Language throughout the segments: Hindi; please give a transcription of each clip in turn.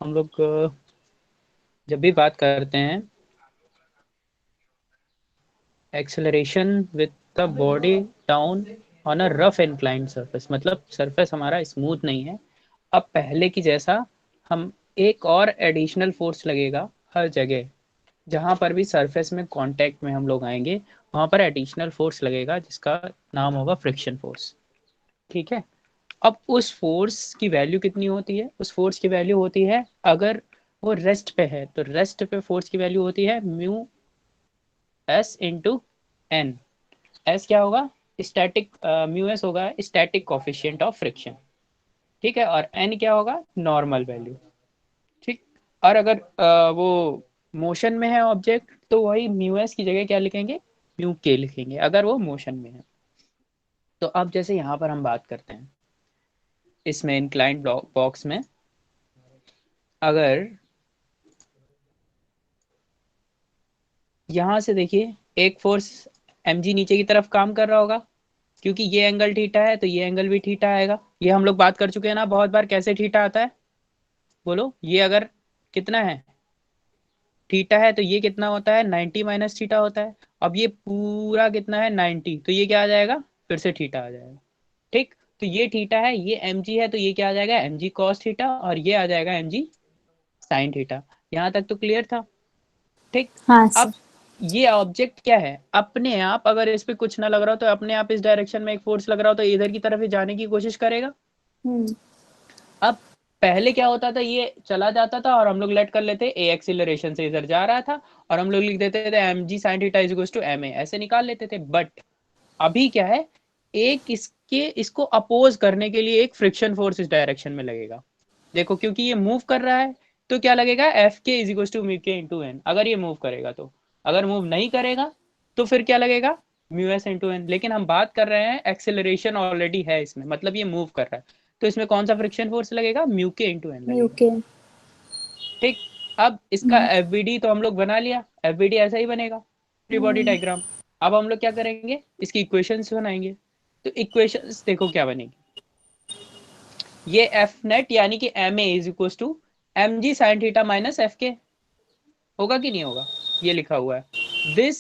हम लोग जब भी बात करते हैं acceleration with the body down on a rough inclined surface, मतलब सरफेस हमारा स्मूथ नहीं है। अब पहले की जैसा हम एक और एडिशनल फोर्स लगेगा हर जगह जहां पर भी सरफेस में कांटेक्ट में हम लोग आएंगे, वहां पर एडिशनल फोर्स लगेगा जिसका नाम होगा फ्रिक्शन फोर्स। ठीक है। अब उस फोर्स की वैल्यू कितनी होती है? उस फोर्स की वैल्यू होती है, अगर वो रेस्ट पे है तो रेस्ट पे फोर्स की वैल्यू होती है mu s into n. S क्या होगा? स्टैटिक, म्यू एस होगा स्टैटिक कोफिशिएंट ऑफ फ्रिक्शन। ठीक है। और एन क्या होगा? Normal value. ठीक। और अगर वो मोशन में है ऑब्जेक्ट तो वही म्यू एस की जगह क्या लिखेंगे? म्यू के लिखेंगे अगर वो मोशन में है। तो अब जैसे यहाँ पर हम बात करते हैं इसमें इंक्लाइंड बॉक्स में, अगर यहाँ से देखिए एक फोर्स mg नीचे की तरफ काम कर रहा होगा, क्योंकि ये एंगल थीटा है तो ये एंगल भी थीटा आएगा। ये हम लोग बात कर चुके हैं ना बहुत बार, कैसे थीटा आता है? बोलो। ये अगर कितना है? थीटा है तो ये कितना होता है? 90 माइनस थीटा होता है। अब ये पूरा कितना है? 90, तो ये क्या आ जाएगा? फिर से थीटा आ जाएगा। ठीक। तो ये थीटा है, ये mg है, तो ये क्या आ जाएगा? mg cos थीटा, और ये आ जाएगा mg sin थीटा। यहाँ तक तो क्लियर था? ठीक। हाँ अब सर। ये ऑब्जेक्ट क्या है? अपने आप अगर इस पे कुछ ना लग रहा हो तो अपने आप इस डायरेक्शन में एक फोर्स लग रहा हो तो इधर की तरफ ही जाने की कोशिश करेगा। हम्म। अब पहले क्या होता था? ये चला जाता था और हम लोग लेट कर लेते ए एक्सीलरेशन से इधर जा रहा था, और हम लोग लिख देते थे m ji sine theta is to M a, ऐसे निकाल लेते थे। बट अभी क्या है? एक इसके इसको अपोज करने के लिए एक फ्रिक्शन फोर्स इस डायरेक्शन में लगेगा। देखो, क्योंकि ये मूव कर रहा है तो क्या लगेगा? F k is equal to mu के इंटू एन, अगर ये मूव करेगा तो। अगर मूव नहीं करेगा तो फिर क्या लगेगा? Mu s into n. लेकिन हम बात कर रहे हैं एक्सेलरेशन ऑलरेडी है इसमें, मतलब ये मूव कर रहा है, तो इसमें कौन सा फ्रिक्शन फोर्स लगेगा? म्यू के इंटू एन लगेगा। यूके। ठीक। अब इसका एफ बी डी तो हम लोग बना लिया, एफ बी डी ऐसा ही बनेगा, फ्री बॉडी हम्म। डायग्राम। अब हम लोग क्या करेंगे? इसकी इक्वेशंस बनाएंगे। तो इक्वेशंस देखो क्या बनेगी। ये एफ नेट यानी कि m A is equal to m ji sine theta minus f k, होगा कि नहीं होगा? ये लिखा हुआ है this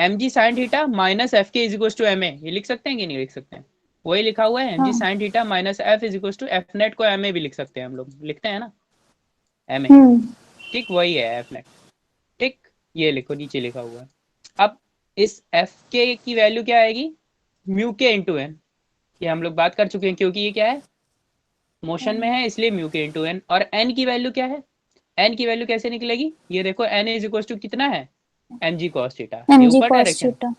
m ji sine theta minus f k is equal to M a, ये लिख सकते हैं कि नहीं लिख सकते हैं? वही लिखा हुआ है एम जी हाँ। Sine theta minus f is equal to f net को एम ए भी लिख सकते हैं, हम लोग लिखते हैं ना एम ए। हम्म। ठीक, वही है एफ नेट। ठीक। ये लिखो, नीचे लिखा हुआ है। अब इस एफ के की वैल्यू क्या आएगी? म्यू के इंटू एन। ये हम लोग बात कर चुके हैं, क्योंकि ये क्या है? मोशन में है, इसलिए म्यू के इंटू एन। और एन की वैल्यू क्या है? एन की वैल्यू कैसे निकलेगी? ये देखो, एन इज इक्वल टू कितना है? एम जी कॉस थीटा, ये एम जी ऊपर कॉस डायरेक्शन। थीटा।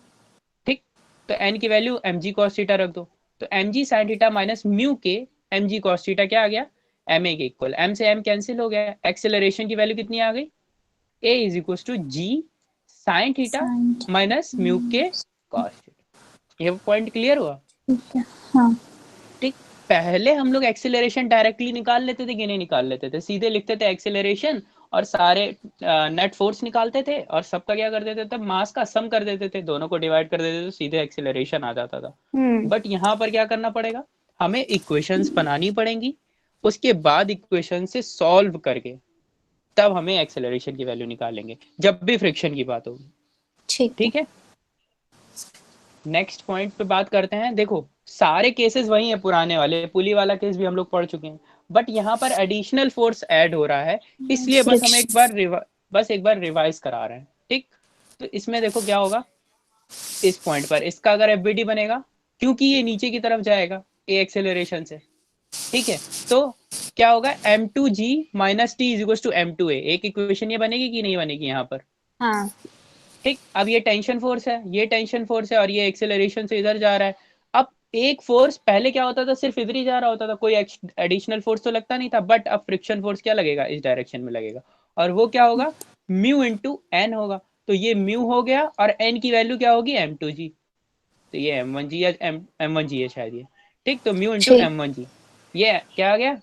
ठीक। तो एन की value m g cos theta रख दो, तो एम जी sine theta minus mu k m g cos theta क्या आ गया? एम ए के इक्वल। एम से एम कैंसिल हो गया। एक्सेलरेशन की वैल्यू कितनी आ गई? A is equal to g sine theta sine. Minus mu k cos theta. ये पॉइंट क्लियर हुआ? ठीक है। हाँ। ठीक। पहले हम लोग एक्सेलरेशन डायरेक्टली निकाल लेते थे कि नहीं निकाल लेते थे? सीधे लिखते थे एक्सेलरेशन और सारे नेट फोर्स निकालते थे, और सबका क्या कर देते थे? मास का सम कर देते थे, दोनों को डिवाइड कर देते थे, तो सीधे एक्सेलरेशन आ जाता था। हम्म। बट यहाँ पर क्या करना पड़ेगा? हमें इक्वेशंस बनानी पड़ेंगी, उसके बाद इक्वेशन से सॉल्व करके तब हमें एक्सेलरेशन की वैल्यू निकालेंगे जब भी फ्रिक्शन की बात होगी। ठीक है। ठीक है। नेक्स्ट पॉइंट पे बात करते हैं। देखो, सारे केसेस वही है पुराने वाले, पुली वाला केस भी हम लोग पढ़ चुके हैं, बट यहाँ पर एडिशनल फोर्स ऐड हो रहा है, इसलिए बस हम फ्रिक्शन। बस एक बार रिवाइज करा रहे हैं। ठीक। तो इसमें देखो क्या होगा, इस पॉइंट पर इसका अगर एफबीडी बनेगा, क्योंकि ये नीचे की तरफ जाएगा ए एक्सेलरेशन से। ठीक है। तो क्या होगा? M two G minus T is equal to M two A, एक इक्वेशन ये बनेगी कि नहीं बनेगी यहाँ पर? हाँ। ठीक। अब ये टेंशन फोर्स है, ये टेंशन फोर्स है, और ये एक्सेलरेशन से इधर जा रहा है। अब एक फोर्स पहले क्या होता था? सिर्फ इधर ही जा रहा होता था, कोई एडिशनल फोर्स तो लगता नहीं था। बट अब फ्रिक्शन फोर्स क्या लगेगा? इस डायरेक्शन में लगेगा, और वो क्या होगा? म्यू इंटू एन होगा। तो ये म्यू हो गया, और एन की वैल्यू क्या होगी? एम टू जी। तो ये एम वन जी या एम वन जी है शायद ये। ठीक। तो म्यू इंटू ठीक। एम वन जी, ये क्या आ गया?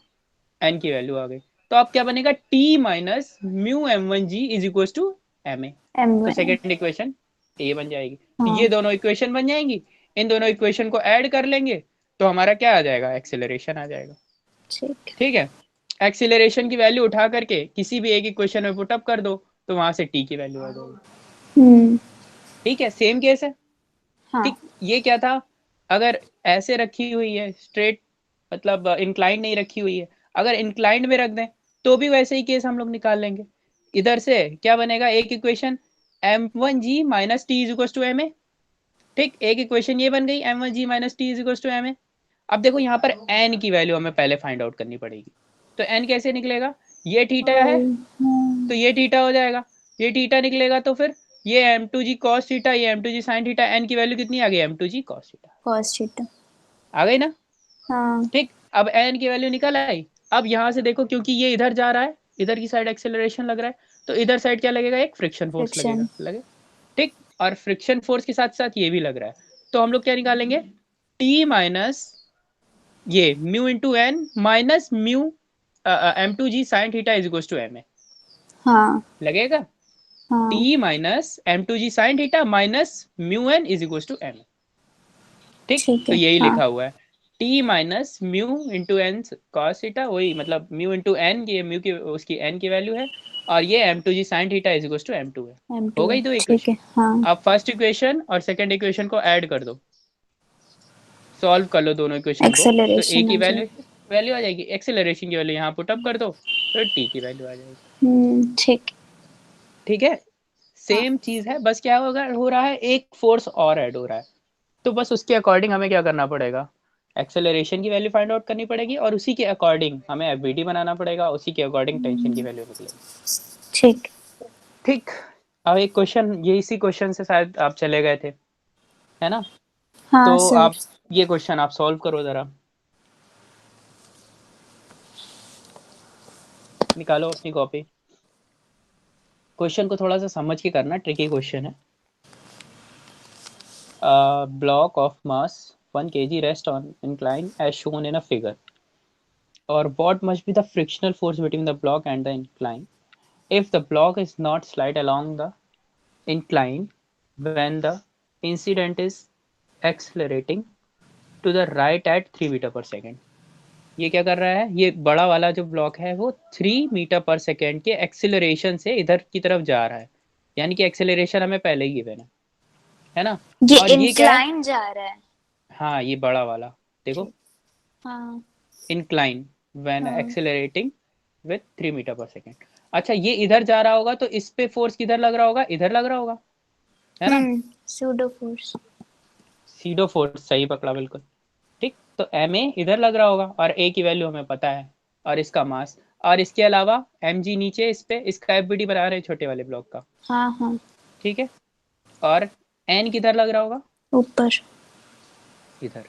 एन की वैल्यू आ गई। तो अब क्या बनेगा? T minus mu m one g is equal to M a. M तो वन। सेकेंड इक्वेशन ए बन जाएगी। तो हाँ। ये दोनों इक्वेशन बन जाएंगी, इन दोनों इक्वेशन को ऐड कर लेंगे तो हमारा क्या आ जाएगा? एक्सेलरेशन आ जाएगा। ठीक। ठीक है। एक्सीलरेशन की वैल्यू उठा करके किसी भी एक इक्वेशन में पुट अप कर दो तो वहां से टी की वैल्यू आ जाएगी। ठीक है, सेम केस है। हाँ ठीक, ये क्या था, अगर ऐसे रखी हुई है स्ट्रेट, मतलब इंक्लाइंड नहीं रखी हुई है, अगर इंक्लाइंड में रख दें तो भी वैसे ही केस हम लोग निकाल लेंगे। इधर से क्या बनेगा, एक equation m1g minus T is equal to M a. ठीक, एक इक्वेशन ये बन गई m1g minus T is equal to M a. अब देखो यहाँ पर n की वैल्यू हमें पहले फाइंड आउट करनी पड़ेगी। तो n कैसे निकलेगा, ये थीटा है तो ये थीटा हो जाएगा, ये थीटा निकलेगा तो फिर ये m2g cos थीटा, ये m2g sin थीटा, n की वैल्यू कितनी आ गई m2g cos theta cos theta. आ गई ना। हाँ ठीक, अब n की वैल्यू निकल आई। अब यहाँ से देखो क्योंकि ये इधर जा रहा है, इधर की साइड एक्सेलरेशन लग रहा है, तो इधर साइड क्या लगेगा, एक फ्रिक्शन फोर्स लगेगा, फ्रिक्शन। लगे। ठीक, और फ्रिक्शन फोर्स के साथ साथ ये भी लग रहा है, तो हम लोग क्या निकालेंगे, t माइनस ये mu into n minus mu m2g sin theta is equal to M a हाँ लगेगा। हाँ t minus m2g sin theta minus mu n is equal to m. ठीक, ठीक तो है। यही हाँ लिखा हुआ है, t minus mu into n cos theta, वही मतलब म्यू इंटू एन, ये म्यू की उसकी एन की वैल्यू है, और ये m2g sin theta is equal to m2 है। हो m2 है। गई दो ठीक इक्वेशन। है। हाँ अब फर्स्ट इक्वेशन और सेकंड इक्वेशन को ऐड कर दो, सॉल्व कर लो दोनों इक्वेशन को, तो ए एक्सेलरेशन की आ जाए। वैल्यू वैल्यू आ जाएगी, एक्सेलरेशन की वैल्यू यहाँ पुट अप कर दो तो टी की वैल्यू आ जाएगी। ठीक। ठीक है, हाँ सेम चीज है, बस क्या होगा, हो रहा है एक फोर्स और ऐड हो रहा है, तो बस उसके अकॉर्डिंग हमें क्या करना पड़ेगा, एक्सेलरेशन की वैल्यू फाइंड आउट करनी पड़ेगी, और उसी के अकॉर्डिंग हमें एफबीडी बनाना पड़ेगा, उसी के अकॉर्डिंग टेंशन की वैल्यू निकलेगी। ठीक। ठीक, अब एक क्वेश्चन, ये इसी क्वेश्चन से शायद आप चले गए थे, है ना। हाँ तो सर। आप ये क्वेश्चन आप सॉल्व करो जरा, निकालो अपनी कॉपी। क्वेश्चन को थोड़ा सा समझ के करना, ट्रिकी क्वेश्चन है। Block of mass 1 kg rest on incline as shown in a figure, or what must be the frictional force between the block and the incline if the block is not slide along the incline when the incident is accelerating to the right at 3 metre पर सेकेंड। ये क्या कर रहा है, ये बड़ा वाला जो ब्लॉक है वो 3 मीटर पर सेकेंड के एक्सिलरेशन से इधर की तरफ जा रहा है, यानी कि एक्सिलरेशन हमें पहले ही गिवन है ना। ये और ये क्या है, इंक्लाइन जा रहा है। हाँ ये बड़ा वाला देखो, ठीक। हाँ incline when हाँ। accelerating with 3 मीटर पर सेकेंड। अच्छा, ये इधर जा रहा होगा तो इस पे फोर्स किधर लग रहा होगा, इधर लग रहा होगा, है ना। Pseudo force. सीडो फोर्स, सही पकड़ा बिल्कुल। ठीक, तो एम ए इधर लग रहा होगा, और ए की वैल्यू हमें पता है, और इसका मास, और इसके अलावा एम जी नीचे इस पे इसका एफबीडी बना रहे हैं छोटे वाले ब्लॉक का। हाँ हाँ। ठीक है, और एन किधर लग रहा होगा, ऊपर। इधर।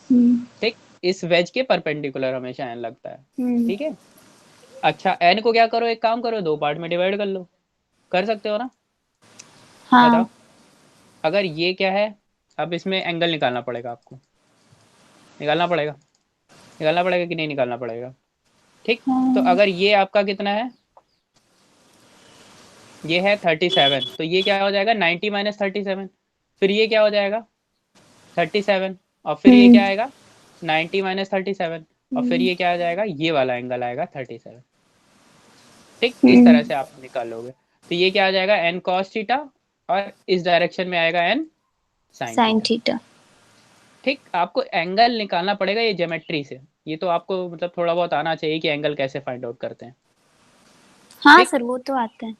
हम्म ठीक, इस वेज के परपेंडिकुलर हमेशा एन लगता है। हम्म। ठीक है, अच्छा एन को क्या करो, एक काम करो, दो पार्ट में डिवाइड कर लो, कर सकते हो ना। हाँ बताओ, अगर ये क्या है, अब इसमें एंगल निकालना पड़ेगा आपको, निकालना पड़ेगा, निकालना पड़ेगा कि नहीं निकालना पड़ेगा। ठीक, तो हाँ। अगर ये आपका कितना है, ये है 37, तो ये क्या हो जाएगा 90 माइनस 37, फिर ये क्या हो जाएगा 37, और फिर ये क्या हम्म आएगा 90 माइनस 37, और फिर हम्म ये क्या आ जाएगा, ये वाला एंगल आएगा 37। ठीक, इस तरह हम्म। से आप निकालोगे, तो ये क्या आ जाएगा एन कॉस थीटा, और इस डायरेक्शन में आएगा n sine sine theta. Theta. ठीक, आपको एंगल निकालना पड़ेगा ये ज्योमेट्री से, ये तो आपको मतलब थोड़ा बहुत आना चाहिए कि एंगल कैसे फाइंड आउट करते हैं। हाँ ठीक, सर वो तो आता है।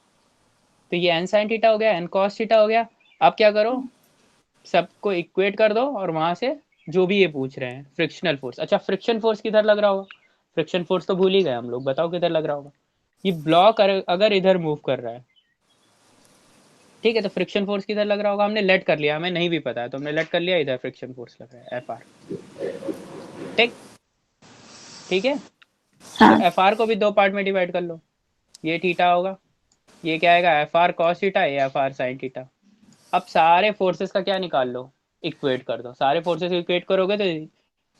तो ये एन साइन थीटा हो गया, एन कॉस थीटा हो गया। अब क्या करो, सबको इक्वेट कर दो, और वहां से जो भी ये पूछ रहे हैं फ्रिक्शनल फोर्स, अच्छा फ्रिक्शन फोर्स किधर लग रहा होगा, फ्रिक्शन फोर्स तो भूल ही गए हम लोग, बताओ किधर लग रहा होगा। ये ब्लॉक अगर इधर मूव कर रहा है, ठीक है, तो फ्रिक्शन फोर्स किधर लग रहा होगा, हमने लेट कर लिया, हमें नहीं भी पता है तो हमने लेट कर लिया, इधर फ्रिक्शन फोर्स लग रहा है एफ आर। ठीक, ठीक है, तो हाँ। एफ आर को भी दो पार्ट में डिवाइड कर लो, ये थीटा होगा, ये क्या आएगा एफ आर कॉस थीटा, ये एफ आर साइन थीटा। अब सारे फोर्सेस का क्या निकाल लो, इक्वेट कर दो, सारे फोर्सेस को इक्वेट करोगे तो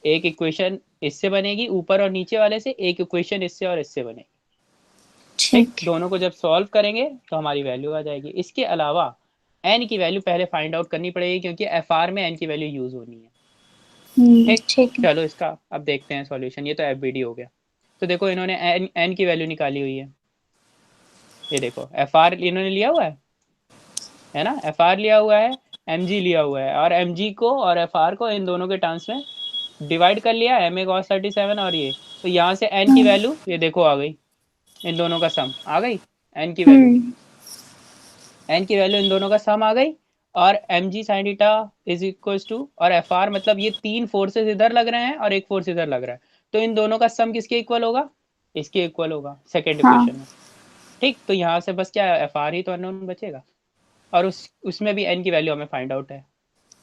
एक इक्वेशन इससे बनेगी ऊपर और नीचे वाले से, एक इक्वेशन इससे और इससे बनेगी। ठीक, ठीक। दोनों को जब सॉल्व करेंगे तो हमारी वैल्यू आ जाएगी। इसके अलावा एन की वैल्यू पहले फाइंड आउट करनी पड़ेगी, क्योंकि एफ आर में एन की वैल्यू यूज होनी है। ठीक, ठीक है। चलो इसका अब देखते हैं सॉल्यूशन, ये तो एफ बी डी हो गया। तो देखो इन्होंने एन की वैल्यू निकाली हुई है, ये देखो एफ आर इन्होंने लिया हुआ है ना, एफ आर लिया हुआ है, एम जी लिया हुआ है, और एम जी को और एफ आर को इन दोनों के टर्म्स में डिवाइड कर लिया, एम ए कॉस 37 और ये, तो यहाँ से एन की हम्म वैल्यू ये देखो आ गई, इन दोनों का सम आ गई, एन की वैल्यू, हम्म एन की वैल्यू इन दोनों का सम आ गई, और m ji sine theta is equal to, और एफ आर मतलब ये तीन फोर्सेस इधर लग रहे हैं और एक फोर्स इधर लग रहा है, तो इन दोनों का सम किसके इक्वल होगा, इसके इक्वल होगा सेकेंड हाँ इक्वेशन में। ठीक, तो यहाँ से बस क्या एफ आर ही तो अननोन बचेगा, और उसमें भी एन की वैल्यू हमें फाइंड आउट है,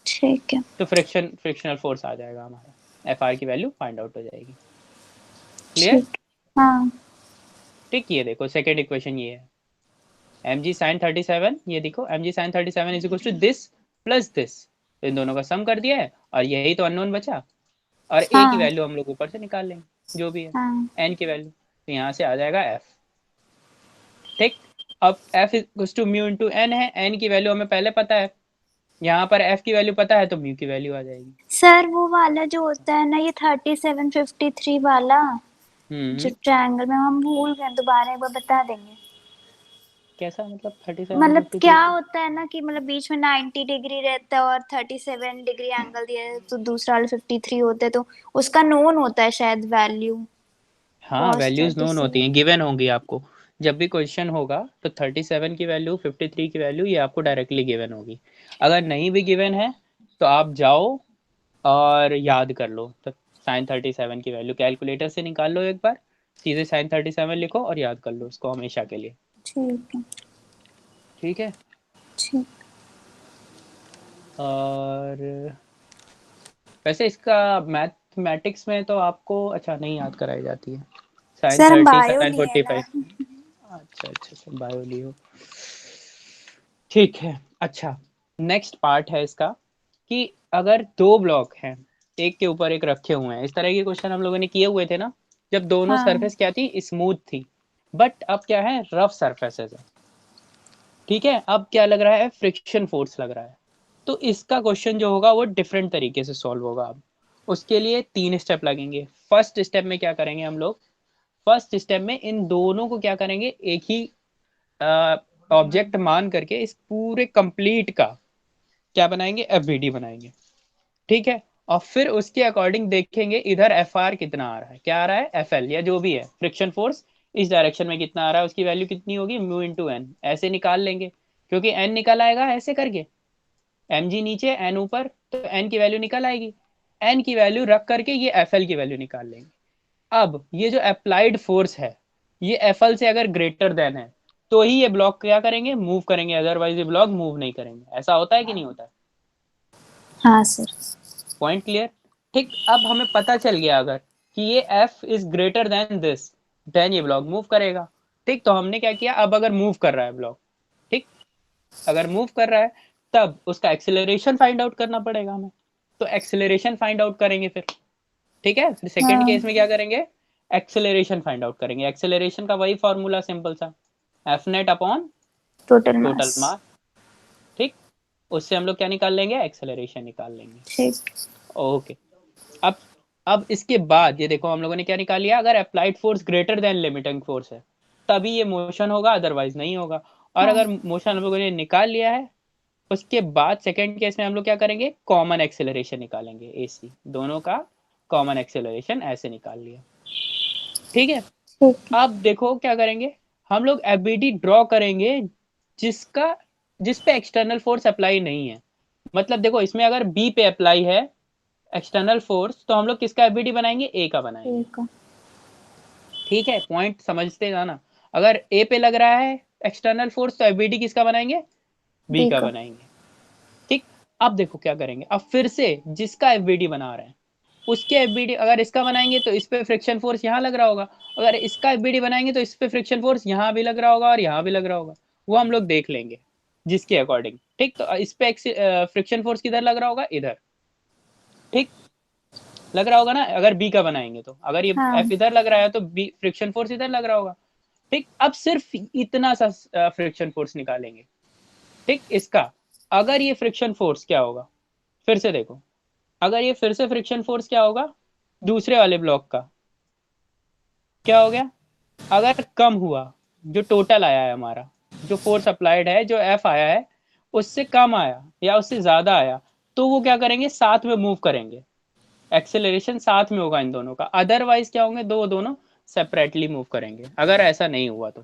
ठीक है। तो फ्रिक्शनल फोर्स आ जाएगा हमारा, एफ आर की वैल्यू फाइंड आउट हो जाएगी। क्लियर। ठीक। हाँ ठीक, ये देखो सेकेंड इक्वेशन ये है, एम जी साइन 37, ये देखो M ji sine 37 is equal to this plus this, इन दोनों का सम कर दिया है, और यही तो अननोन बचा, और ए की हाँ वैल्यू हम लोग ऊपर से निकाल लेंगे जो भी है, हाँ एन की वैल्यू, तो यहाँ से आ जाएगा एफ। ठीक, अब f is to mu into n है, एन की वैल्यू हमें पहले पता है, यहाँ पर एफ की वैल्यू पता है तो म्यू की वैल्यू आ जाएगी। सर, वो वाला जो होता है ना, ये 3753 वाला जो हम्म, ट्रायंगल में, हम भूल गए, दोबारा एक बार बता देंगे। कैसा मतलब मतलब 3753? क्या होता है ना कि मतलब बीच में 90 डिग्री रहता है और 37 डिग्री एंगल दिया है, तो दूसरा वाला 53 होता है, तो उसका नोन होता है शायद वैल्यू, हाँ, कॉस वैल्यूज नोन होती 37। हैं, गिवन होंगी आपको, जब भी क्वेश्चन होगा तो 37 की वैल्यू 53 की वैल्यू ये आपको डायरेक्टली गिवन होगी, अगर नहीं भी गिवन है तो आप जाओ और याद कर लो, तो साइन 37 की वैल्यू कैलकुलेटर से निकाल लो एक बार, सीधे साइन 37 लिखो और याद कर लो उसको हमेशा के लिए। ठीक है। ठीक है, ठीक। और वैसे इसका मैथमेटिक्स में तो आपको अच्छा नहीं याद कराई जाती है, साइन सर हम 30 बायो साइन लिए ना। 45, अच्छा अच्छा अच्छा, बायो ली हो, ठीक है। अच्छा, नेक्स्ट पार्ट है इसका, कि अगर दो ब्लॉक हैं एक के ऊपर एक रखे हुए हैं, इस तरह के क्वेश्चन हम लोगों ने किए हुए थे ना, जब दोनों हाँ सरफेस क्या थी, स्मूथ थी, बट अब क्या है, रफ सरफेसेस है। ठीक है, अब क्या लग रहा है, फ्रिक्शन फोर्स लग रहा है, तो इसका क्वेश्चन जो होगा वो डिफरेंट तरीके से सॉल्व होगा। अब उसके लिए तीन स्टेप लगेंगे। फर्स्ट स्टेप में क्या करेंगे हम लोग, फर्स्ट स्टेप में इन दोनों को क्या करेंगे, एक ही ऑब्जेक्ट मान करके इस पूरे कंप्लीट का क्या बनाएंगे, एफवीडी बनाएंगे। ठीक है, और फिर उसके अकॉर्डिंग देखेंगे इधर एफ आर कितना आ रहा है, क्या आ रहा है, एफ एल या जो भी है फ्रिक्शन फोर्स, इस डायरेक्शन में कितना आ रहा है, उसकी वैल्यू कितनी होगी, म्यू इंटू एन, ऐसे निकाल लेंगे, क्योंकि एन निकल आएगा ऐसे करके, एम जी नीचे एन ऊपर, तो एन की वैल्यू निकल आएगी, एन की वैल्यू रख करके ये एफ एल की वैल्यू निकाल लेंगे। अब ये जो अप्लाइड फोर्स है, ये एफ एल से अगर ग्रेटर देन है तो ही ये ब्लॉक क्या करेंगे, मूव करेंगे, अदरवाइज ये ब्लॉक मूव नहीं करेंगे। ऐसा होता है कि नहीं होता है? हाँ सर। Point clear. ठीक, अब हमें पता चल गया अगर कि ये f is greater than this, then ये ब्लॉक मूव करेगा। ठीक, तो हमने क्या किया, अब अगर मूव कर रहा है ब्लॉक, ठीक, अगर मूव कर रहा है तब उसका एक्सेलरेशन फाइंड आउट करना पड़ेगा हमें, तो एक्सेलरेशन फाइंड आउट करेंगे फिर। ठीक है, फिर सेकेंड हाँ, केस में क्या करेंगे, एक्सेलरेशन फाइंड आउट करेंगे। एक्सेलरेशन का वही फॉर्मूला सिंपल सा, F net upon total total mass. Mass. ठीक, उससे हम लोग क्या निकाल लेंगे, एक्सेलरेशन निकाल लेंगे। ठीक। ओके, अब अब इसके बाद ये देखो हम लोगों ने क्या निकाल लिया, अगर applied force greater than limiting force है तभी ये मोशन होगा, अदरवाइज नहीं होगा। और हाँ अगर मोशन हम लोगों ने निकाल लिया है, उसके बाद सेकेंड केस में हम लोग क्या करेंगे, कॉमन एक्सेलरेशन निकालेंगे, एसी दोनों का कॉमन एक्सेलरेशन ऐसे निकाल लिया। ठीक है, ठीक है। अब देखो क्या करेंगे, हम लोग एफबीडी ड्रॉ करेंगे जिसका जिस पे एक्सटर्नल फोर्स अप्लाई नहीं है। मतलब देखो इसमें अगर बी पे अप्लाई है एक्सटर्नल फोर्स, तो हम लोग किसका एफबीडी बनाएंगे, ए का बनाएंगे। ठीक है। ठीक है, पॉइंट समझते जाना, अगर ए पे लग रहा है एक्सटर्नल फोर्स तो एफबीडी किसका बनाएंगे, बी बी का का। बनाएंगे। ठीक, अब देखो क्या करेंगे, अब फिर से जिसका एफबीडी बना रहे हैं उसके एफबीडी, अगर इसका बनाएंगे तो इस पे फ्रिक्शन फोर्स यहाँ लग रहा होगा, अगर इसका एफबीडी बनाएंगे तो इस पे फ्रिक्शन फोर्स यहाँ भी लग रहा होगा और यहाँ भी लग रहा होगा, वो हम लोग देख लेंगे जिसके अकॉर्डिंग। ठीक, तो इस पे फ्रिक्शन फोर्स किधर लग रहा होगा, इधर। ठीक, लग रहा होगा ना, अगर बी का बनाएंगे तो अगर ये हाँ एफ इधर लग रहा है तो बी फ्रिक्शन फोर्स इधर लग रहा होगा। ठीक, अब सिर्फ इतना सा फ्रिक्शन फोर्स निकालेंगे। ठीक, इसका अगर ये फ्रिक्शन फोर्स क्या होगा, फिर से देखो, अगर ये फिर से फ्रिक्शन फोर्स क्या होगा दूसरे वाले ब्लॉक का, क्या हो गया, अगर कम हुआ, जो टोटल आया है हमारा, जो फोर्स अप्लाइड है, जो एफ आया है उससे कम आया या उससे ज्यादा आया, तो वो क्या करेंगे, साथ में मूव करेंगे, एक्सेलरेशन साथ में होगा इन दोनों का। अदरवाइज क्या होंगे, दोनों सेपरेटली मूव करेंगे। अगर ऐसा नहीं हुआ तो,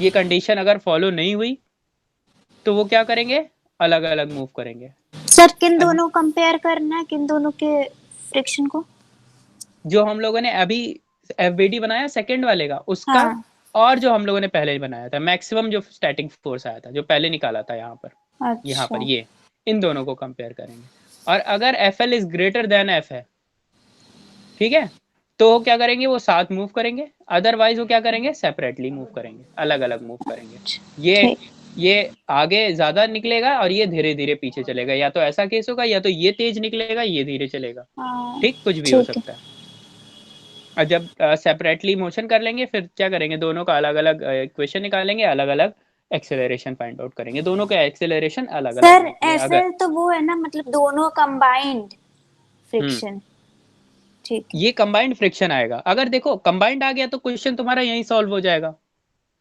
ये कंडीशन अगर फॉलो नहीं हुई तो वो क्या करेंगे, अलग अलग मूव करेंगे। सर किन दोनों कंपेयर करना है, किन दोनों के फ्रिक्शन को? जो हम लोगों ने अभी एफबीडी बनाया सेकंड वाले का, उसका, हाँ। और जो हम लोगों ने पहले बनाया था, मैक्सिमम जो स्टैटिक फोर्स आया था, जो पहले निकाला था यहाँ पर अच्छा। ये, इन दोनों को कंपेयर करेंगे। और अगर F L is greater then F है, ठीक है, तो वो क्या करेंगे, वो साथ मूव करेंगे। अदरवाइज वो क्या करेंगे, सेपरेटली मूव करेंगे, अलग अलग मूव करेंगे। ये ठीक। ये आगे ज्यादा निकलेगा और ये धीरे धीरे पीछे चलेगा, या तो ऐसा केस होगा, या तो ये तेज निकलेगा, ये धीरे चलेगा। हाँ। ठीक, कुछ भी हो ठीक है। सकता है। और जब सेपरेटली मोशन कर लेंगे, फिर क्या करेंगे, दोनों का अलग अलग इक्वेशन निकालेंगे, अलग अलग एक्सेलरेशन फाइंड आउट करेंगे, दोनों के एक्सेलरेशन अलग अलग सर आएंगे अगर। एफएल तो वो है ना, मतलब दोनों कंबाइंड हम्म फ्रिक्शन। ठीक है। ये कंबाइंड फ्रिक्शन आएगा। अगर देखो कंबाइंड आ गया तो क्वेश्चन तुम्हारा यहीं सॉल्व हो जाएगा,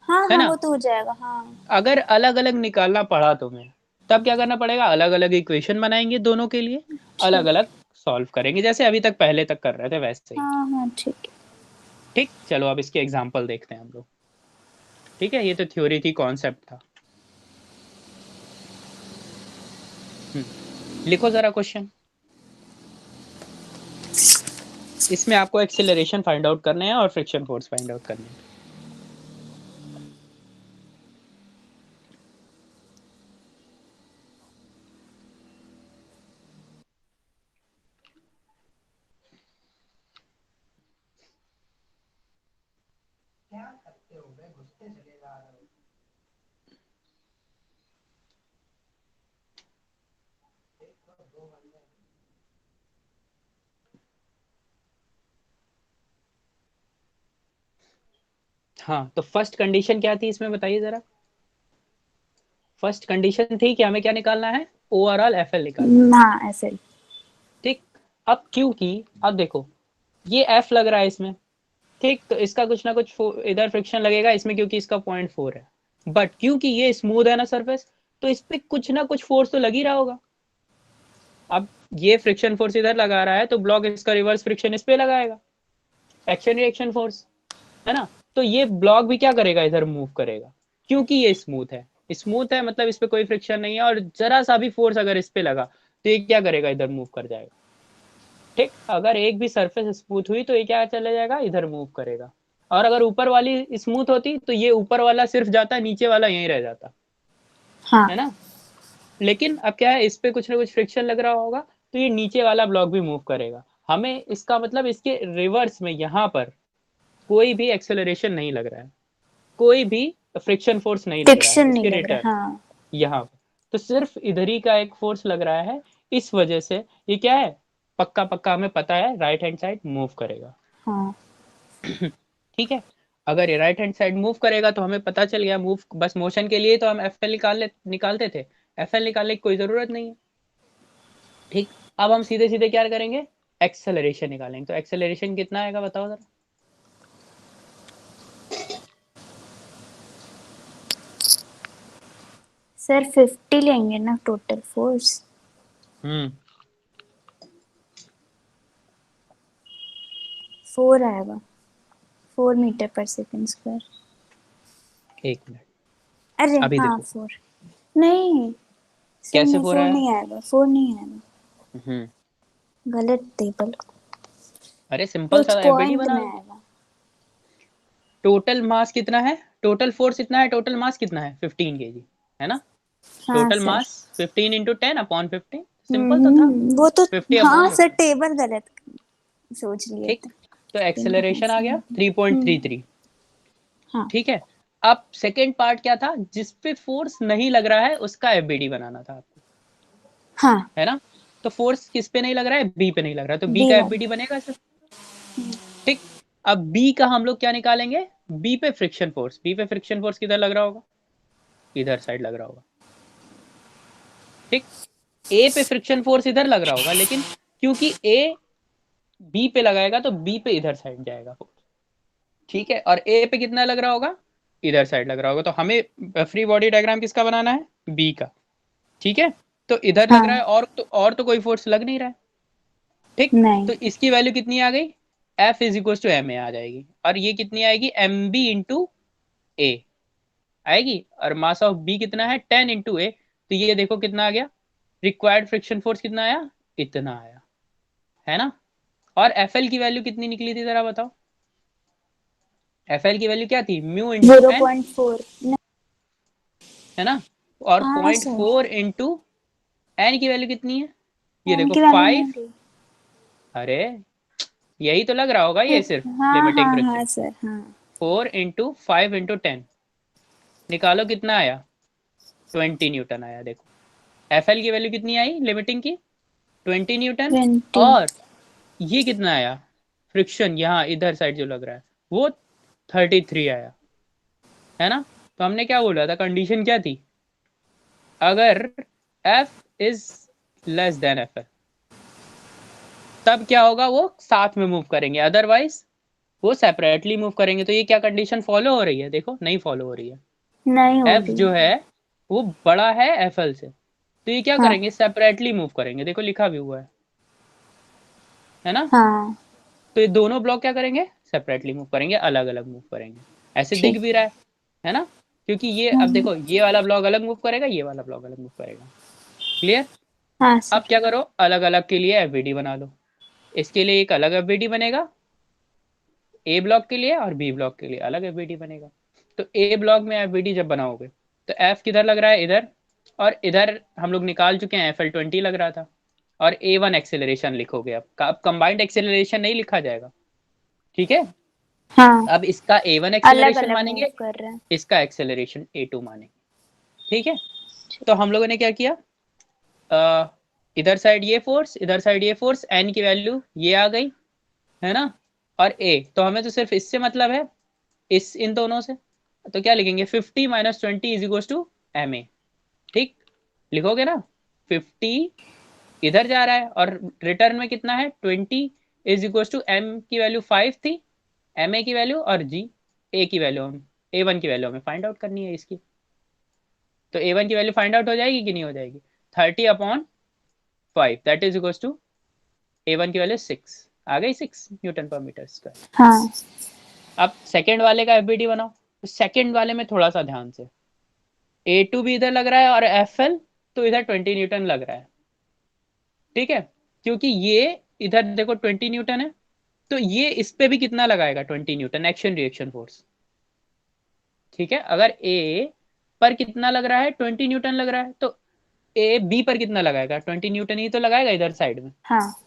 हाँ है हाँ, ना। वो तो हो जाएगा, हाँ। अगर अलग अलग निकालना पड़ा तुम्हें, तब क्या करना पड़ेगा, अलग अलग इक्वेशन बनाएंगे दोनों के लिए, अलग ठीक। अलग सॉल्व करेंगे, जैसे अभी तक पहले तक कर रहे थे वैसे ही। हाँ हाँ, ठीक है। ठीक, चलो अब इसके एग्जाम्पल देखते हैं हम लोग। ठीक है, ये तो थ्योरी थी, कॉन्सेप्ट था। लिखो जरा क्वेश्चन। इसमें आपको एक्सेलरेशन फाइंड आउट करने हैं और फ्रिक्शन फोर्स फाइंड आउट करने हैं। हाँ, तो फर्स्ट कंडीशन क्या थी इसमें, बताइए जरा। फर्स्ट कंडीशन थी कि हमें क्या निकालना है, ओवरऑल एफएल निकालना है। हाँ एफएल। ठीक, अब क्योंकि, अब देखो, ये एफ लग रहा है इसमें, ठीक, तो इसका कुछ ना कुछ इधर फ्रिक्शन लगेगा इसमें, क्योंकि इसका 0.4 है। बट क्योंकि ये स्मूथ है ना सरफेस, तो इस पे कुछ ना कुछ फोर्स तो लग ही रहा होगा। अब ये फ्रिक्शन फोर्स इधर लगा रहा है, तो ब्लॉक इसका रिवर्स फ्रिक्शन इस पे लगाएगा, एक्शन रिएक्शन फोर्स, है ना। तो ये ब्लॉक भी क्या करेगा, इधर मूव करेगा, क्योंकि ये स्मूथ है। स्मूथ है मतलब इस पे कोई फ्रिक्शन नहीं है, और जरा सा भी फोर्स अगर इस पे लगा तो ये क्या करेगा, इधर मूव कर जाएगा। ठीक, अगर एक भी सरफेस स्मूथ हुई तो ये क्या चले जाएगा, इधर मूव करेगा। और अगर ऊपर वाली स्मूथ होती तो ये ऊपर वाला सिर्फ जाता, नीचे वाला यहीं रह जाता, हाँ है ना। लेकिन अब क्या है, इस पे कुछ ना कुछ फ्रिक्शन लग रहा होगा, तो ये नीचे वाला ब्लॉक भी मूव करेगा। हमें इसका मतलब इसके रिवर्स में यहाँ पर कोई भी एक्सेलरेशन नहीं लग रहा है, कोई भी फ्रिक्शन फोर्स नहीं लग रहा है फ्रिक्शन नहीं इसके लग रिटर्न, रहा, हाँ। यहाँ पर तो सिर्फ इधर ही का एक फोर्स लग रहा है। इस वजह से ये क्या है, पक्का पक्का हमें पता है, राइट हैंड साइड मूव करेगा। हाँ ठीक है, अगर ये राइट हैंड साइड मूव करेगा तो हमें पता चल गया, मूव बस मोशन के लिए तो हम एफ एल निकालते थे, एफ एल निकालने की कोई जरूरत नहीं है। ठीक, अब हम सीधे सीधे क्या करेंगे, एक्सेलरेशन निकालेंगे। तो एक्सेलरेशन कितना आएगा बताओ जरा। सर 50 लेंगे ना टोटल फोर्स। हम्म 4 आएगा, 4 मीटर पर सेकेंड स्क्वायर। एक मिनट, अरे अभी हाँ, देखो 4। नहीं सर, कैसे नहीं, हो रहा 4 है। नहीं आएगा, 4 नहीं आएगा। हम्म गलत टेबल। अरे सिंपल कुछ सा एफबीडी पॉइंट बना में लो। आएगा। टोटल मास कितना है, टोटल फोर्स इतना है, टोटल मास कितना है, 15 kg, है ना। हाँ टोटल सर। मास 15 × 10/15, सिंपल तो था, वो तो। 50 हाँ अपॉन सर, 50। टेबल गलत सोच लिए ठीक, थे। तो एक्सेलरेशन आ गया हम्म। 3.33। हाँ ठीक है, अब सेकेंड पार्ट क्या था, जिस पे फोर्स नहीं लग रहा है उसका एफबीडी बनाना था आपको, हाँ। है ना। तो फोर्स किस पे नहीं लग रहा है, बी पे नहीं लग रहा है, तो बी बी का वाला। एफबीडी बनेगा सिर्फ। ठीक, अब बी का हम लोग क्या निकालेंगे, बी पे फ्रिक्शन फोर्स, बी पे फ्रिक्शन फोर्स किधर लग रहा होगा, इधर साइड लग रहा होगा। ठीक, ए पे फ्रिक्शन फोर्स इधर लग रहा होगा, लेकिन क्योंकि ए बी पे लगाएगा तो बी पे इधर साइड जाएगा फोर्स, ठीक है, और ए पे कितना लग रहा होगा, इधर साइड लग रहा होगा। तो हमें फ्री बॉडी डायग्राम किसका बनाना है, बी का। ठीक है, तो इधर लग रहा हाँ है, और तो कोई फोर्स लग नहीं रहा है। ठीक, नहीं तो इसकी वैल्यू कितनी आ गई, F is equal to M A आ जाएगी, और ये कितनी आएगी, एम बी इंटू ए आएगी, और मास ऑफ बी कितना है, 10 इंटू ए। तो ये देखो कितना आ गया, रिक्वायर्ड फ्रिक्शन फोर्स कितना आया, इतना आया, है ना। और एफ एल की वैल्यू कितनी निकली थी, जरा बताओ। एफ एल की वैल्यू क्या थी, म्यू इंटू एन, 0.4। है ना। और हाँ point sir, four into n की वैल्यू कितनी है, ये एन देखो की वैल्यू नहीं 5। थी। अरे यही तो लग रहा होगा ये सिर्फ हाँ लिमिटिंग हाँ हाँ फ्रिक्शन। सर, हाँ 4 इंटू 5 इंटू 10, निकालो कितना आया, 20 न्यूटन आया। देखो एफ एल की वैल्यू कितनी आई लिमिटिंग की, 20 न्यूटन। 20। और ये कितना आया, फ्रिक्शन यहाँ इधर साइड जो लग रहा है वो 33 आया, है ना। तो हमने क्या बोला था, कंडीशन क्या थी, अगर F is less than F L, तब क्या होगा, वो साथ में मूव करेंगे, अदरवाइज वो सेपरेटली मूव करेंगे। तो ये क्या कंडीशन फॉलो हो रही है, देखो नहीं फॉलो हो रही है। नहीं हो एफ रही। जो है वो बड़ा है एफ एल से, तो ये क्या हाँ करेंगे, सेपरेटली मूव करेंगे, देखो लिखा भी हुआ है ना। हाँ तो ये दोनों ब्लॉक क्या करेंगे, सेपरेटली मूव करेंगे, अलग अलग मूव करेंगे। ऐसे दिख ठीक। भी रहा है ना। क्योंकि ये अब हम्म, देखो, ये वाला ब्लॉक अलग मूव करेगा, ये वाला ब्लॉक अलग मूव करेगा। क्लियर। हाँ अब सर। क्या करो, अलग अलग के लिए एफबीडी बना लो। इसके लिए एक अलग एफबीडी बनेगा, ए ब्लॉक के लिए, और बी ब्लॉक के लिए अलग एफबीडी बनेगा। तो ए ब्लॉक में एफबीडी जब बनाओगे, तो एफ किधर लग रहा है, इधर। और इधर हम लोग निकाल चुके हैं, FL20 लग रहा था। और A1 एक्सेलरेशन लिखोगे, अब कंबाइंड एक्सेलरेशन नहीं लिखा जाएगा। ठीक है, हाँ, अब इसका A1 अलग एक्सेलरेशन अलग मूव मानेंगे, कर रहे हैं। इसका एक्सेलरेशन A2 मानेंगे। ठीक है, ठीक। तो हम लोगों ने क्या किया, अ, इधर साइड ये फोर्स, इधर साइड ये फोर्स, एन की वैल्यू ये आ गई, है ना। और ए तो हमें तो सिर्फ इससे मतलब है, इन दोनों से। तो क्या लिखेंगे, 50 - 20 is equal to M a. ठीक, लिखोगे ना, 50 इधर जा रहा है, और रिटर्न में कितना है, 20 इज इक्वल टू एम की वैल्यू 5 थी, एम ए की वैल्यू, और जी ए की वैल्यू, हम A1 की वैल्यू हमें फाइंड आउट करनी है इसकी। तो A1 की वैल्यू फाइंड आउट हो जाएगी कि नहीं हो जाएगी, 30/5, that is equal to A1 की वैल्यू 6 आ गई, 6 न्यूटन पर मीटर स्क्वायर। हाँ अब सेकेंड वाले का एफबीडी बनाओ। तो सेकेंड वाले में थोड़ा सा ध्यान से, A2 भी इधर लग रहा है, और FL तो इधर 20 न्यूटन लग रहा है। ठीक है, क्योंकि ये इधर देखो 20 न्यूटन है, तो ये इस पे भी कितना लगाएगा, 20 न्यूटन एक्शन रिएक्शन फोर्स। ठीक है, अगर ए पर कितना लग रहा है, 20 न्यूटन लग रहा है, तो ए बी पर कितना लगाएगा, 20 न्यूटन ही तो लगाएगा इधर साइड में। हाँ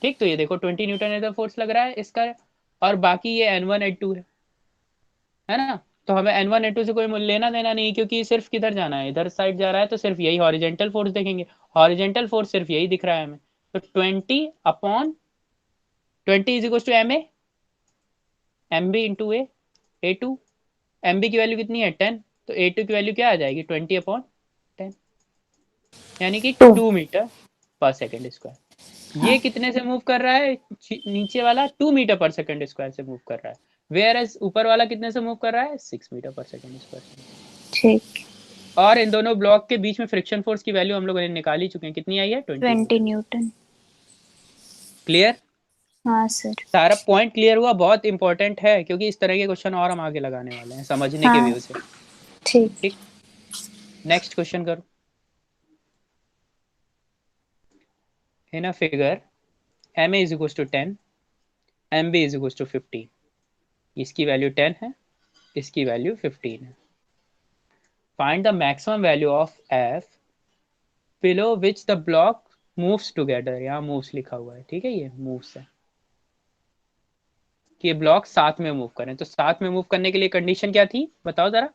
ठीक, तो ये देखो 20 न्यूटन इधर फोर्स लग रहा है इसका, और बाकी ये N1 N2 है ना। तो हमें N1 N2 से कोई मूल्य लेना देना नहीं, क्योंकि सिर्फ किधर जाना है, इधर साइड जा रहा है, तो सिर्फ यही हॉरिजेंटल फोर्स देखेंगे। हॉरिजेंटल फोर्स सिर्फ यही दिख रहा है हमें। तो 20/20 is equal to M a, m b into A2। M b की वैल्यू कितनी है, 10, तो A2 की वैल्यू क्या आ जाएगी, 20/10, यानी कि टू। 2 मीटर पर सेकेंड स्क्वायर। ये हाँ कितने से मूव कर रहा है, नीचे वाला 2 मीटर पर सेकेंड स्क्वायर से मूव कर रहा है, वेयर एज ऊपर वाला कितने से मूव कर रहा है, 6 मीटर पर सेकेंड स्क्वायर से। ठीक। और इन दोनों ब्लॉक के बीच में फ्रिक्शन फोर्स की वैल्यू हम लोगों ने निकाल ही चुके हैं, कितनी आई है, 20 20 न्यूटन। न्यूटन। क्लियर, हाँ सर। सारा पॉइंट क्लियर हुआ, बहुत इंपॉर्टेंट है, क्योंकि इस तरह के क्वेश्चन और हम आगे लगाने वाले हैं समझने के हाँ व्यू से। ठीक। ठीक, नेक्स्ट क्वेश्चन करो। In a figure M A is equal to 10, M B is equal to 15, इसकी वैल्यू 10 है, इसकी वैल्यू 15 है। Find the maximum value of F below which the block moves together, यहाँ मूव्स लिखा हुआ है, ठीक है, ये मूव्स है कि ये ब्लॉक साथ में मूव करें। तो साथ में मूव करने के लिए कंडीशन क्या थी, बताओ जरा,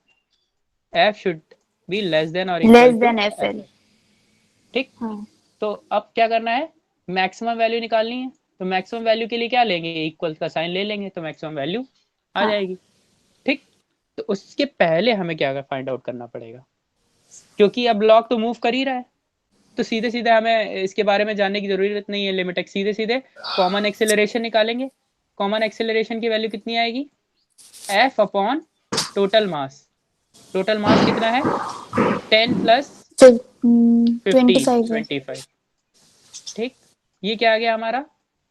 F should be less than और equal less to than F F L. L. ठीक, हाँ तो अब क्या करना है, मैक्सिमम वैल्यू निकालनी है। तो मैक्सिमम वैल्यू के लिए क्या लेंगे, इक्वल का साइन ले लेंगे, तो मैक्सिमम वैल्यू आ हाँ जाएगी। ठीक, तो उसके पहले हमें क्या फाइंड आउट करना पड़ेगा, क्योंकि अब ब्लॉक तो मूव कर ही रहा है, तो सीधे सीधे हमें इसके बारे में जानने की जरूरत नहीं है, लिमिट सीधे सीधे कॉमन एक्सेलरेशन निकालेंगे। कॉमन एक्सेलरेशन की वैल्यू कितनी आएगी, F अपॉन टोटल मास। टोटल मास कितना है? 10 प्लस 15 25 है। 25। ठीक, ये क्या आ गया हमारा?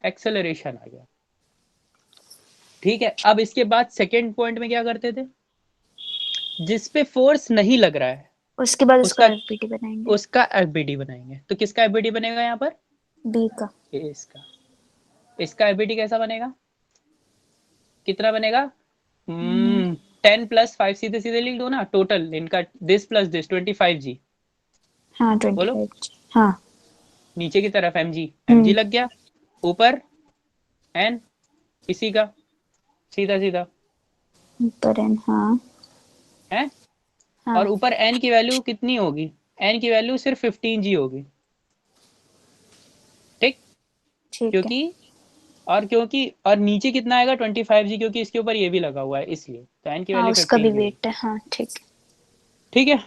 एक्सेलरेशन आ गया। ठीक है, अब इसके बाद सेकेंड पॉइंट में क्या करते थे? जिस पे फोर्स नहीं लग रहा है उसके बाद उसका उसका एफबीटी बनाएंगे। उसका एफबीडी बनाएंगे। तो किसका एफबीडी बनेगा यहाँ पर? बी का। इसका। इसका एफबीडी कैसा बनेगा? कितना बनेगा? 10 प्लस 5, सीधे सीधे लिख दो ना, टोटल इनका दिस प्लस दिस 25G। हाँ बोलो 25। हाँ। नीचे की तरफ mg लग गया, ऊपर n इसी का, सीधा सीधा ऊपर एन। हाँ। है। हाँ और ऊपर n की वैल्यू कितनी होगी? n की वैल्यू सिर्फ 15G होगी। ठीक, ठीक है। क्योंकि और नीचे कितना आएगा? 25G, क्योंकि इसके ऊपर ये भी लगा हुआ है इसलिए, तो n की हाँ वैल्यू उसका भी 15G होगी। वेट है। हाँ ठीक है। ठीक है।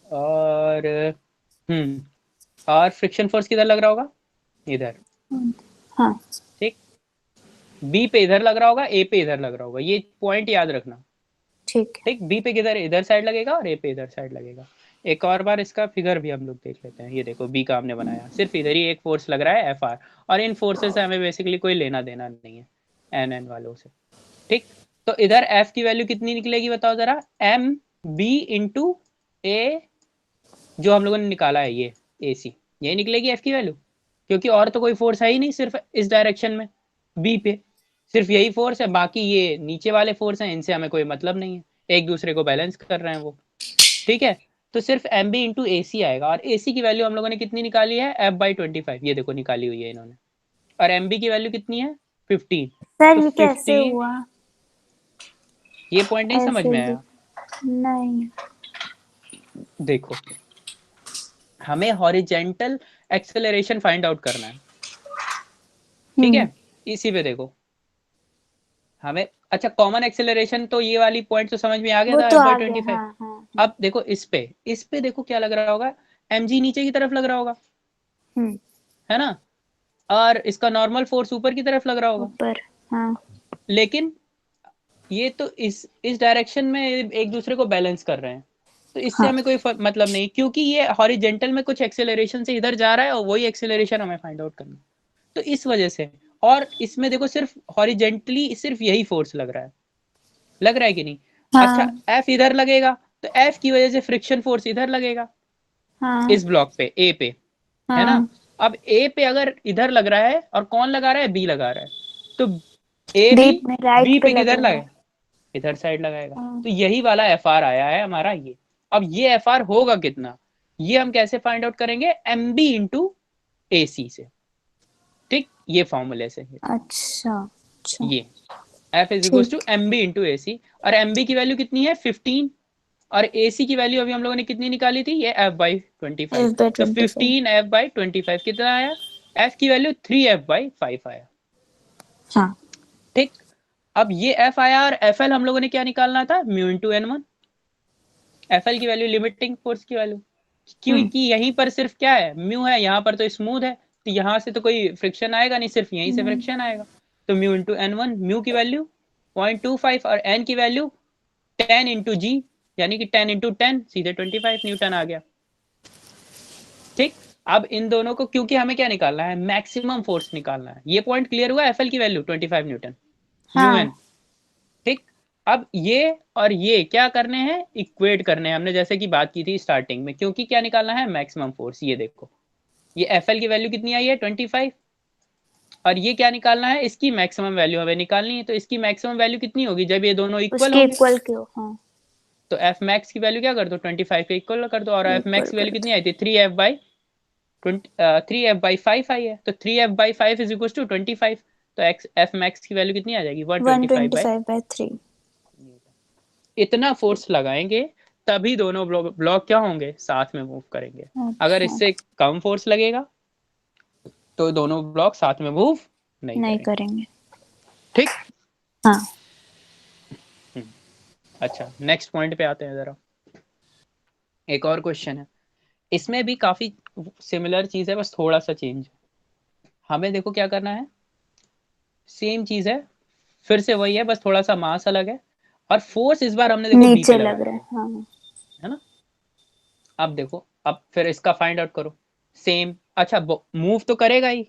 और और फ्रिक्शन फोर्स किधर लग रहा होगा? इधर। हाँ ठीक, बी पे इधर लग रहा होगा, ए पे इधर लग रहा होगा, ये पॉइंट याद रखना। ठीक है। ठीक, बी पे किधर इधर साइड लगेगा और ए पे इधर साइड लगेगा। एक और बार इसका फिगर भी हम लोग देख लेते हैं। ये देखो, बी का हमने बनाया, सिर्फ इधर ही एक फोर्स लग रहा है एफ आर, और इन फोर्सेस से हमें बेसिकली कोई लेना देना नहीं है एन वालों से। ठीक, तो इधर एफ की वैल्यू कितनी निकलेगी बताओ जरा? एम बी इंटू ए, जो हम लोगों ने निकाला है ये ए सी, यही निकलेगी एफ की वैल्यू, क्योंकि और तो कोई फोर्स है ही नहीं सिर्फ इस डायरेक्शन में, बी पे सिर्फ यही फोर्स है, बाकी ये नीचे वाले फोर्स हैं, इनसे हमें कोई मतलब नहीं है, एक दूसरे को बैलेंस कर रहे हैं वो। ठीक है, तो सिर्फ एम बी इंटू ए सी आएगा, और ए सी की वैल्यू हम लोगों ने कितनी निकाली है? एफ बाई 25, ये देखो निकाली हुई है इन्होंने। और एम बी की वैल्यू कितनी है? 15। सर तो ये कैसे 15, हुआ? ये पॉइंट नहीं समझ ऐसे में भी आया? नहीं। देखो, हमें हॉरिजेंटल एक्सेलरेशन फाइंड आउट करना है। ठीक है, इसी पे देखो हमें, अच्छा कॉमन एक्सेलरेशन तो ये वाली पॉइंट तो समझ में आ गया वो था, तो एफ बाई आ गया। Twenty five. हाँ हाँ। अब देखो इस पे देखो क्या लग रहा होगा? mg नीचे की तरफ लग रहा होगा, हम्म। है ना, और इसका नॉर्मल फोर्स ऊपर की तरफ लग रहा होगा। ऊपर। हाँ। लेकिन ये तो इस डायरेक्शन में एक दूसरे को बैलेंस कर रहे हैं, तो इससे हाँ हमें कोई मतलब नहीं, क्योंकि ये हॉरिजेंटल में कुछ एक्सेलरेशन से इधर जा रहा है और वही एक्सेलरेशन हमें फाइंड आउट करना है, तो इस वजह से। और इसमें देखो सिर्फ हॉरिजेंटली सिर्फ यही फोर्स लग रहा है कि नहीं? अच्छा, हाँ एफ इधर लगेगा, तो एफ की वजह से फ्रिक्शन फोर्स इधर लगेगा, हाँ इस ब्लॉक पे ए पे, है ना। हाँ। अब ए पे अगर इधर लग रहा है, और कौन लगा रहा है? बी लगा रहा है, तो ए भी बीप में राइट बी पे पे किधर लगेगा। लगे? इधर साइड लगाएगा। हाँ। तो यही वाला एफ आर आया है हमारा ये। अब ये एफ आर होगा कितना, ये हम कैसे फाइंड आउट करेंगे? एम बी इंटू ए सी से। ठीक, ये फॉर्मूले से अच्छा अच्छा। ये एफ इज इक्वल टू ठीक। एम बी इंटू ए सी, और एम बी की वैल्यू कितनी है? 15, और ए सी की वैल्यू अभी हम लोगों ने कितनी निकाली थी? ये एफ बाई 25। एफ बाय तो 25। 15 F/25 कितना आया? एफ की वैल्यू 3F/5 आया। हाँ। ठीक, अब ये एफ आया, और एफ एल हम लोगों ने क्या निकालना था? Mu into n one. F L की वैल्यू लिमिटिंग फोर्स की वैल्यू, क्योंकि यहीं पर सिर्फ क्या है? म्यू है, यहाँ पर तो स्मूथ है, तो यहाँ से तो कोई फ्रिक्शन आएगा नहीं, सिर्फ यहीं से नहीं। फ्रिक्शन आएगा। तो mu into n one, mu की वैल्यू 0.25, और एन की वैल्यू 10 इंटू जी, यानी कि 10 इंटू 10 सीधे 25 न्यूटन आ गया। ठीक, अब इन दोनों को, क्योंकि हमें क्या निकालना है? मैक्सिमम फोर्स निकालना है। ये पॉइंट क्लियर हुआ? एफ एल की वैल्यू 25 न्यूटन, म्यू हाँ। एन। ठीक, अब ये और ये क्या करने हैं? इक्वेट करने हैं हमने, जैसे कि बात की थी स्टार्टिंग में, क्योंकि क्या निकालना है? Maximum force. ये देखो, ये एफ एल की वैल्यू कितनी आई है? 25, और ये क्या निकालना है? इसकी मैक्सिमम वैल्यू हमें निकालनी है। तो इसकी मैक्सिमम वैल्यू कितनी होगी जब ये दोनों इक्वल उसके होंगे? इक्वल क्यों? हाँ। तो एफ मैक्स की वैल्यू क्या कर दो? 25 के इक्वल कर दो, और एफ इक्वल मैक्स की वैल्यू कर कितनी दो। आई थी? 3F/5 आई है, तो 3F/5 इज इक्वल टू 25। तो एक्स एफ मैक्स की वैल्यू कितनी आ जाएगी? 125/। 125/3। इतना फोर्स लगाएंगे तभी दोनों ब्लॉक क्या होंगे? साथ में मूव करेंगे। अगर अच्छा। इससे कम फोर्स लगेगा तो दोनों ब्लॉक साथ में मूव नहीं नहीं करेंगे। करेंगे। ठीक। हाँ। अच्छा, नेक्स्ट पॉइंट पे आते हैं जरा। एक और क्वेश्चन है, इसमें भी काफी सिमिलर चीज है, बस थोड़ा सा चेंज। हमें देखो क्या करना है, सेम चीज है, फिर से वही है, बस थोड़ा सा मास अलग है, और फोर्स इस बार हमने देखो बी पे नीचे लग लगाया रहा है, हाँ। है ना। अब देखो, अब फिर इसका फाइंड आउट करो। सेम, अच्छा मूव तो करेगा ही,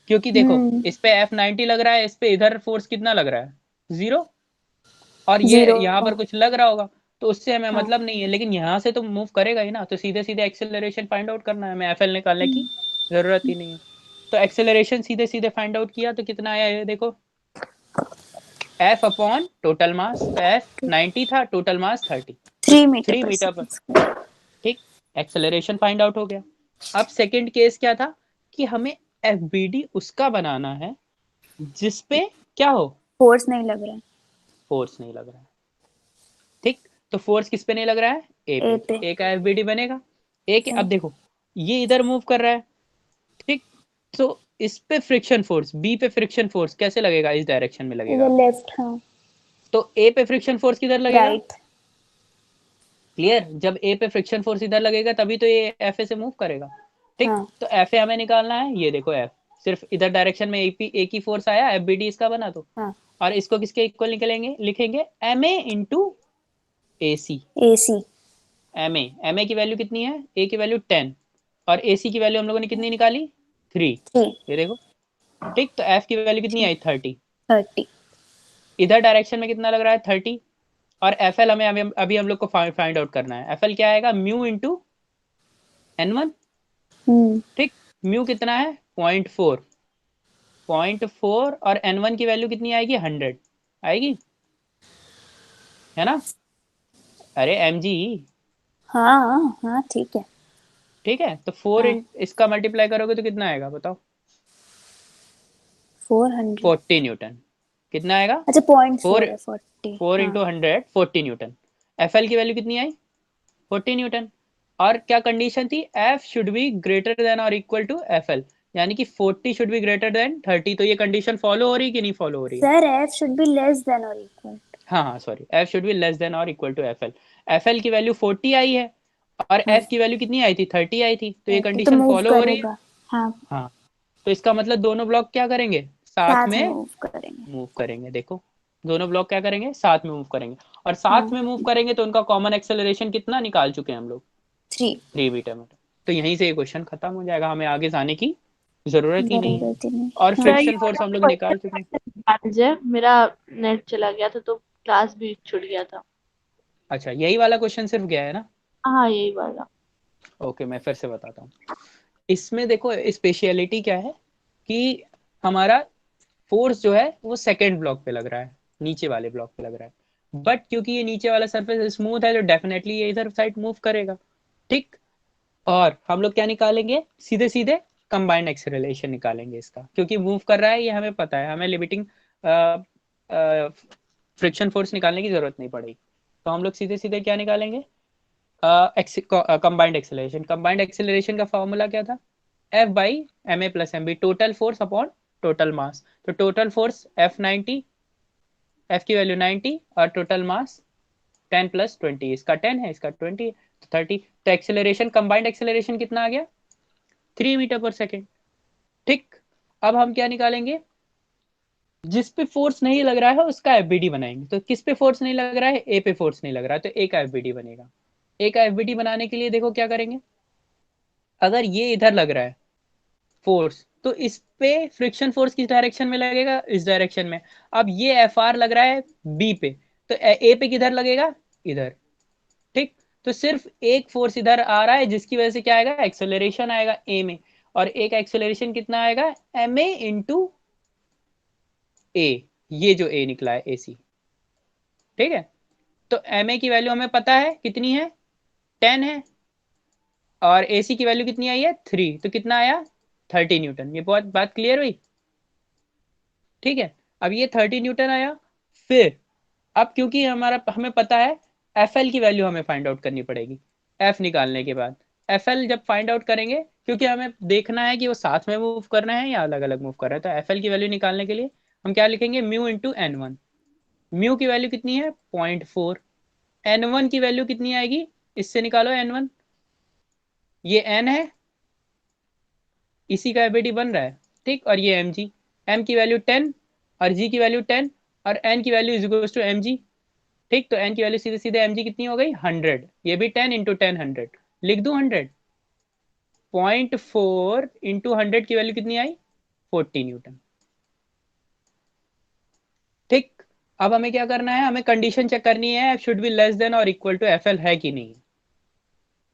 क्योंकि देखो हम्म। इस पे F90 लग रहा है, इस पे इधर फोर्स कितना लग रहा है, 0, और ये 0। यहाँ पर कुछ लग रहा होगा, तो उससे हमें हाँ। मतलब नहीं है, लेकिन यहाँ से तो मूव करेगा ही ना, तो सीधे सीधे एक्सेलरेशन फाइंड आउट करना है, हमें एफ एल निकालने की जरूरत ही नहीं है। तो एक्सेलरेशन सीधे सीधे फाइंड आउट किया तो कितना आया, ये देखो, एफ अपॉन टोटल मास, तो F90 था, टोटल मास 30, तो 3 मीटर 3 पर मीटर पर, सेकेंड। ठीक, एक्सेलरेशन फाइंड आउट हो गया। अब सेकंड केस क्या था, कि हमें एफ बी डी उसका बनाना है जिसपे क्या हो, फोर्स नहीं लग रहा है। फोर्स नहीं लग रहा है, ठीक। तो फोर्स किस पे नहीं लग रहा है, ए ए पे, पे। तो ए का एफ बी डी बनेगा, ए के। अब हाँ। देखो ये इधर मूव कर रहा है, ठीक, तो इस पे फ्रिक्शन फोर्स, बी पे फ्रिक्शन फोर्स कैसे लगेगा, इस डायरेक्शन में लगेगा, इधर लेफ्ट, हाँ। तो ए पे फ्रिक्शन फोर्स किधर लगेगा, राइट। क्लियर, जब ए पे फ्रिक्शन फोर्स इधर लगेगा तभी तो ये एफ ए से मूव करेगा, ठीक। हाँ। तो एफ ए हमें निकालना है, ये देखो एफ, सिर्फ इधर डायरेक्शन में ए की फोर्स आया, एफ बी डी इसका बना तो, हाँ। और इसको किसके इक्वल निकलेंगे, लिखेंगे m a into a c. A c. M a की वैल्यू कितनी है, ए की वैल्यू 10, और ए सी की वैल्यू हम लोगों ने कितनी निकाली, 3, 3। ये देखो, ठीक। तो एफ की वैल्यू कितनी आई, 30, 30। इधर डायरेक्शन में कितना लग रहा है, 30, और एफ एल हमें अभी हम लोग को फाइंड आउट करना है, एफ एल क्या आएगा, म्यू इंटू N1, हम्म। ठीक। म्यू कितना है, 0.4, 0.4, और N1 की वैल्यू कितनी आएगी, 100 आएगी, है ना, अरे एम जी, हाँ हाँ, ठीक है। ठीक है। तो 4 हाँ। इसका मल्टीप्लाई करोगे तो कितना आएगा बताओ, 400। 40 न्यूटन, कितना आएगा, अच्छा, पॉइंट फोर 4 है, 40, फोर हाँ। Into 100, 40 Newton. एफ एल की वैल्यू कितनी आई, 40 न्यूटन, और क्या कंडीशन थी, F should be greater than और इक्वल टू एफ एल, यानी कि 40 शुड बी ग्रेटर देन 30, तो ये कंडीशन फॉलो हो रही है कि नहीं फॉलो हो रही है, sir, F should be less than और इक्वल। हाँ हाँ sorry, F should be less than और equal to F L. F L की वैल्यू 40 आई है, और हाँ। एफ की वैल्यू कितनी आई थी, 30 आई थी, तो ये 30 तो कंडीशन मूव फॉलो हो रही है, करेगा। हाँ। हाँ। तो इसका मतलब दोनों ब्लॉक क्या करेंगे, साथ साथ में मूव करेंगे। मूव करेंगे, देखो दोनों ब्लॉक क्या करेंगे, साथ में मूव करेंगे, और साथ हाँ। में मूव करेंगे तो उनका कॉमन एक्सेलरेशन कितना निकाल चुके हैं हम लोग, 3। 3 मीटर। तो यहीं से ये क्वेश्चन खत्म हो जाएगा, हमें आगे जाने की जरूरत ही नहीं है, जरूरत ही नहीं। और हाँ। सर ये फ्रिक्शन फोर्स हम लोग वाला निकाल चुके हैं। क्वेश्चन मेरा नेट चला गया था तो क्लास भी छूट गया था। अच्छा, यही वाला क्वेश्चन सिर्फ गया है ना, हाँ यही वाला। ओके मैं फिर से बताता हूँ। इसमें देखो स्पेशलिटी क्या है, कि हमारा फोर्स जो है वो सेकेंड ब्लॉक पे लग रहा है, नीचे वाले ब्लॉक पे लग रहा है, बट क्योंकि ये नीचे वाला सरफेस स्मूथ है तो डेफिनेटली ये इधर साइड मूव करेगा, ठीक। और हम लोग क्या निकालेंगे, सीधे सीधे कंबाइंड एक्सेलरेशन निकालेंगे इसका, क्योंकि मूव कर रहा है ये हमें पता है, हमें लिमिटिंग फ्रिक्शन फोर्स निकालने की जरूरत नहीं पड़ेगी, तो हम लोग सीधे सीधे क्या निकालेंगे, कंबाइंड एक्सेलरेशन। कंबाइंड एक्सेलरेशन का फॉर्मूला क्या था, f by m a plus m b, total force upon total mass, तो टोटल फोर्स F90, एफ की वैल्यू 90, और टोटल मास 10 प्लस 20, इसका 10 है, इसका 20 है, तो 30, तो एक्सेलरेशन, कंबाइंड एक्सेलरेशन कितना आ गया, 3 मीटर पर सेकेंड, ठीक। अब हम क्या निकालेंगे, जिस पे फोर्स नहीं लग रहा है उसका एफबीडी बनाएंगे, तो किस पे फोर्स नहीं लग रहा है, ए पे फोर्स नहीं लग रहा है, तो ए का एफबीडी बनेगा। ए का एफबीडी बनाने के लिए देखो क्या करेंगे, अगर ये इधर लग रहा है फोर्स, तो इस पे फ्रिक्शन फोर्स किस डायरेक्शन में लगेगा, इस डायरेक्शन में। अब ये एफ आर लग रहा है बी पे, तो ए पे किधर लगेगा, इधर, ठीक। तो सिर्फ एक फोर्स इधर आ रहा है जिसकी वजह से क्या आएगा, एक्सेलरेशन आएगा ए में, और ए का एक्सेलरेशन कितना आएगा, एम ए इंटू ए, ये जो ए निकला है ए सी, ठीक है। तो एम ए की वैल्यू हमें पता है कितनी है, 10 है, और ए सी की वैल्यू कितनी आई है, 3, तो कितना आया, 30 न्यूटन, ये बहुत बात क्लियर हुई, ठीक है। अब ये 30 न्यूटन आया, फिर अब क्योंकि हमारा हमें पता है, एफ एल की वैल्यू हमें फाइंड आउट करनी पड़ेगी, एफ निकालने के बाद, एफ एल जब फाइंड आउट करेंगे, क्योंकि हमें देखना है कि वो साथ में मूव कर रहे हैं या अलग अलग मूव कर रहे हैं, तो एफ एल की वैल्यू निकालने के लिए हम क्या लिखेंगे, म्यू इंटू N1, म्यू की वैल्यू कितनी है, 0.4, N1 की वैल्यू कितनी आएगी, इससे निकालो N1, ये N है, इसी का एबिलिटी बन रहा है, ठीक, और ये एम जी, एम की वैल्यू 10, और जी की वैल्यू 10, और n की value is equal to mg। ठीक, तो n की वैल्यू सीधे सीधे mg कितनी हो गई 100, ये भी 10 इंटू 10 100, लिख दूं 100, 0.4 इंटू 100 की वैल्यू कितनी आई 40 न्यूटन। ठीक, अब हमें क्या करना है, हमें कंडीशन चेक करनी है f should be less than और इक्वल टू fl है कि नहीं।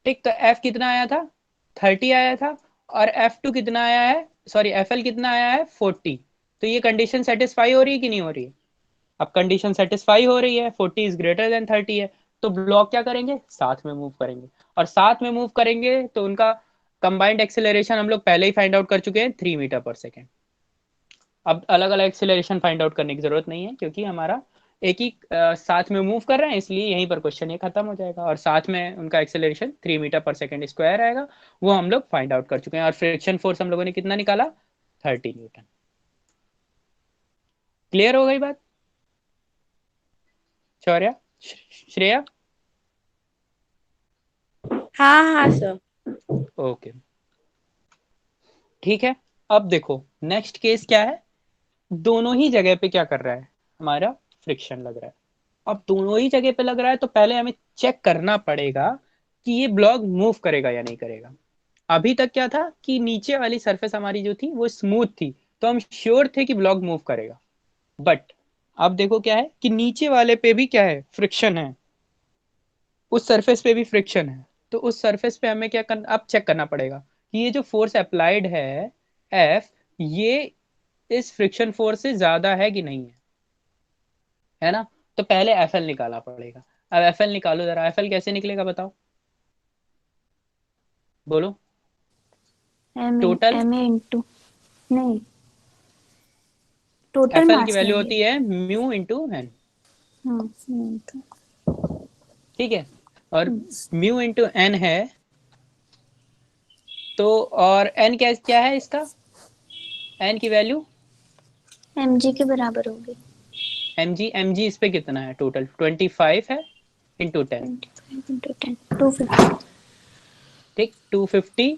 ठीक, तो f कितना आया था 30 आया था, और f2 कितना आया है, सॉरी fl कितना आया है 40। तो ये कंडीशन सेटिस्फाई हो रही है कि नहीं हो रही है। अब कंडीशन सेटिस्फाई हो रही है, 40 इज ग्रेटर देन 30 है, तो ब्लॉक क्या करेंगे, साथ में मूव करेंगे, और साथ में मूव करेंगे तो उनका कंबाइंड एक्सेलरेशन हम लोग पहले ही फाइंड आउट कर चुके हैं 3 मीटर पर सेकेंड। अब अलग अलग एक्सेलरेशन फाइंड आउट करने की जरूरत नहीं है, क्योंकि हमारा एक ही साथ में मूव कर रहे हैं, इसलिए यहीं पर क्वेश्चन ये खत्म हो जाएगा, और साथ में उनका एक्सेलरेशन 3 मीटर पर सेकेंड स्क्वायर आएगा, वो हम लोग फाइंड आउट कर चुके हैं। और फ्रिक्शन फोर्स हम लोगों ने कितना निकाला 30 न्यूटन। क्लियर हो गई बात शौर्या, श्रेया? हाँ हाँ सर। ओके, ठीक है। अब देखो नेक्स्ट केस क्या है, दोनों ही जगह पे क्या कर रहा है, हमारा फ्रिक्शन लग रहा है। अब दोनों ही जगह पे लग रहा है, तो पहले हमें चेक करना पड़ेगा कि ये ब्लॉक मूव करेगा या नहीं करेगा। अभी तक क्या था कि नीचे वाली सरफेस हमारी जो थी वो स्मूथ थी, तो हम श्योर थे कि ब्लॉक मूव करेगा। बट अब देखो क्या है कि नीचे वाले पे भी क्या है, फ्रिक्शन है, उस सरफेस पे भी फ्रिक्शन है। तो उस सरफेस पे हमें क्या करना, अब चेक करना पड़ेगा कि ये जो फोर्स अप्लाइड है एफ, ये इस फ्रिक्शन फोर्स से ज्यादा है कि नहीं है ना। तो पहले एफ एल निकालना पड़ेगा। अब एफ एल निकालो जरा, एफ एल कैसे निकलेगा बताओ, बोलो। टोटल एम ए इंटू, नहीं, टोटल एफ एल की मास वैल्यू लेंगे। होती है म्यू इंटू एन। into, ठीक है, और म्यू इंटू एन है, तो और एन क्या क्या है इसका, एन की वैल्यू mg के बराबर होगी। एम जी इस पे कितना है, टोटल 25 है इंटू 10। 25 into 10, 250। ठीक, 250,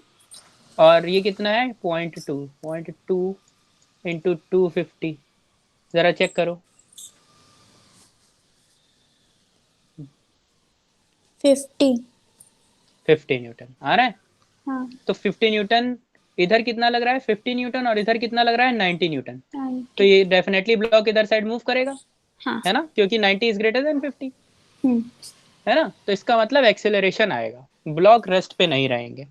और ये कितना है 0.2 इंटू 250, जरा चेक करो। 50। 50 न्यूटन आ रहा है। हाँ, तो 50 न्यूटन, इधर कितना लग रहा है 50 न्यूटन, और इधर कितना लग रहा है 90 न्यूटन। तो 90। ये डेफिनेटली ब्लॉक इधर साइड मूव करेगा, हाँ। है ना, क्योंकि 90 इज ग्रेटर देन 50, हम्म, है ना। तो इसका मतलब एक्सेलरेशन आएगा, ब्लॉक रेस्ट पे नहीं रहेंगे।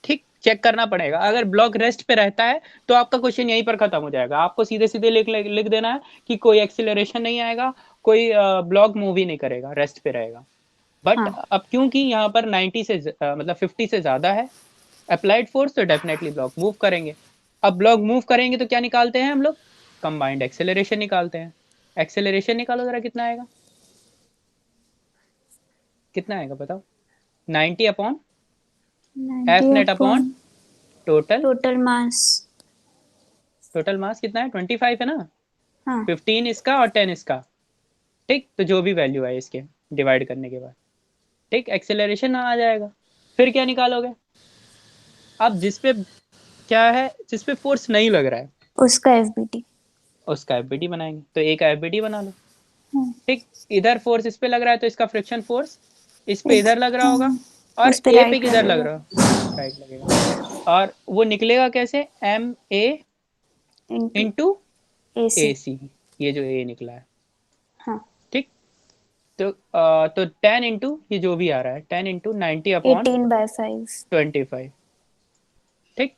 ठीक, चेक करना पड़ेगा, अगर ब्लॉक रेस्ट पे रहता है तो आपका क्वेश्चन यहीं पर खत्म हो जाएगा, आपको सीधे सीधे लिख देना है कि कोई एक्सेलरेशन नहीं आएगा, कोई ब्लॉक मूव ही नहीं करेगा, रेस्ट पे रहेगा। बट हाँ, अब क्योंकि यहाँ पर 90 से मतलब 50 से ज्यादा है अप्लाइड फोर्स, तो डेफिनेटली ब्लॉक मूव करेंगे। अब ब्लॉक मूव करेंगे तो क्या निकालते हैं हम लोग, कंबाइंड एक्सेलरेशन निकालते हैं। एक्सेलरेशन निकालो जरा, कितना आएगा, कितना आएगा बताओ, 90 upon F 90 net upon upon total, total मास। टोटल मास कितना है 25 है ना, हाँ, 15 इसका और 10 इसका। ठीक, तो जो भी वैल्यू है इसके डिवाइड करने के बाद, ठीक, एक्सेलरेशन आ जाएगा। फिर क्या निकालोगे, अब जिसपे क्या है, जिसपे फोर्स नहीं लग रहा है उसका एफबीटी। उसका एफबीटी बनाएंगे, तो ए का एफबीटी बना लो। हाँ, ठीक, इधर फोर्स इस पे लग रहा है तो इसका फ्रिक्शन फोर्स इस पे इधर लग रहा होगा, और उस पे ए पे राइट किधर लग लगेगा। रहा राइट लगेगा, और वो निकलेगा कैसे, m a into into AC। A c, ये जो ए निकला है। हाँ, ठीक, तो 10 इंटू ये जो भी आ रहा है 10 इंटू 90 अपॉन 18/5। 25। ठीक,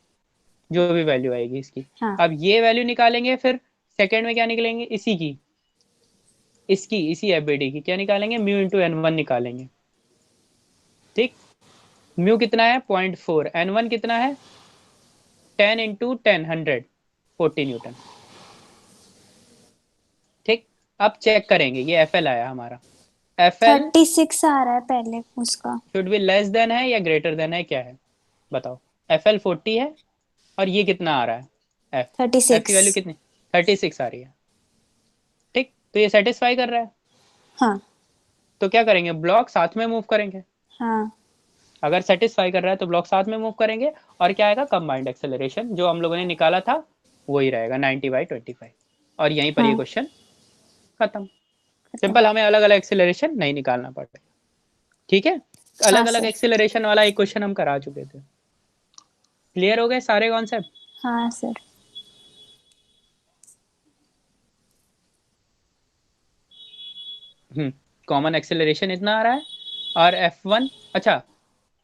जो भी वैल्यू आएगी इसकी। हाँ, अब ये वैल्यू निकालेंगे, फिर सेकेंड में क्या निकलेंगे, इसी की, इसकी इसी एफबीडी की क्या निकालेंगे, म्यू इंटू एन वन निकालेंगे। ठीक, म्यू कितना है 0.4, एन वन कितना है 10 इंटू 10 100, 40 न्यूटन। ठीक, अब चेक करेंगे, ये एफ एल आया हमारा, एफ एल 36 आ रहा है पहले उसका। शुड बी लेस देन है या ग्रेटर देन है, क्या है बताओ। एफ एल 40 है, और ये कितना आ रहा है, एफ की 36। वैल्यू कितनी 36 आ रही है। ठीक, तो ये सेटिस्फाई कर रहा है, हाँ, तो क्या करेंगे, ब्लॉक साथ में मूव करेंगे। हाँ, अगर सेटिस्फाई कर रहा है तो ब्लॉक साथ में मूव करेंगे, और क्या आएगा, कंबाइंड एक्सेलरेशन जो हम लोगों ने निकाला था वही रहेगा 90/25, और यहीं पर ये हाँ। क्वेश्चन खत्म। सिंपल, हमें अलग अलग एक्सेलरेशन नहीं निकालना पड़ता। ठीक है, अलग अलग सर। एक्सेलरेशन वाला एक क्वेश्चन हम करा चुके थे। क्लियर हो गए सारे कॉन्सेप्ट? हाँ सर। कॉमन एक्सेलरेशन इतना आ रहा है और F1। अच्छा,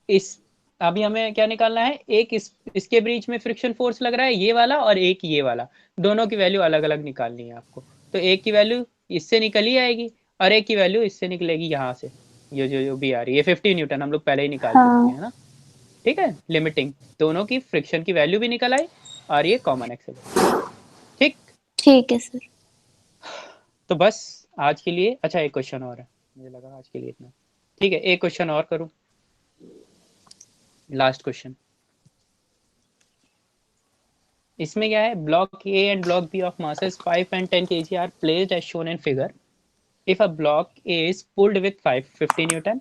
इस अभी हमें क्या निकालना है, एक इसके बीच में फ्रिक्शन फोर्स लग रहा है ये वाला, और एक ये वाला, दोनों की वैल्यू अलग अलग निकालनी है आपको। तो एक की वैल्यू इससे निकल ही आएगी और एक की वैल्यू इससे निकलेगी यहाँ से, ये जो भी आ रही है 50 न्यूटन हम लोग पहले ही निकाल चुके हैं ना। ठीक है, लिमिटिंग दोनों की फ्रिक्शन की वैल्यू भी निकल आई और ये कॉमन एक्सेलरेशन। ठीक, ठीक है सर। तो बस आज के लिए, अच्छा एक क्वेश्चन और है, मुझे लगा आज के लिए इतना। ठीक है, एक क्वेश्चन और करूँ, लास्ट क्वेश्चन। इसमें क्या है, block a and block b of masses 5 and 10 kg are placed as shown in figure. If a block a is pulled with 50 newton,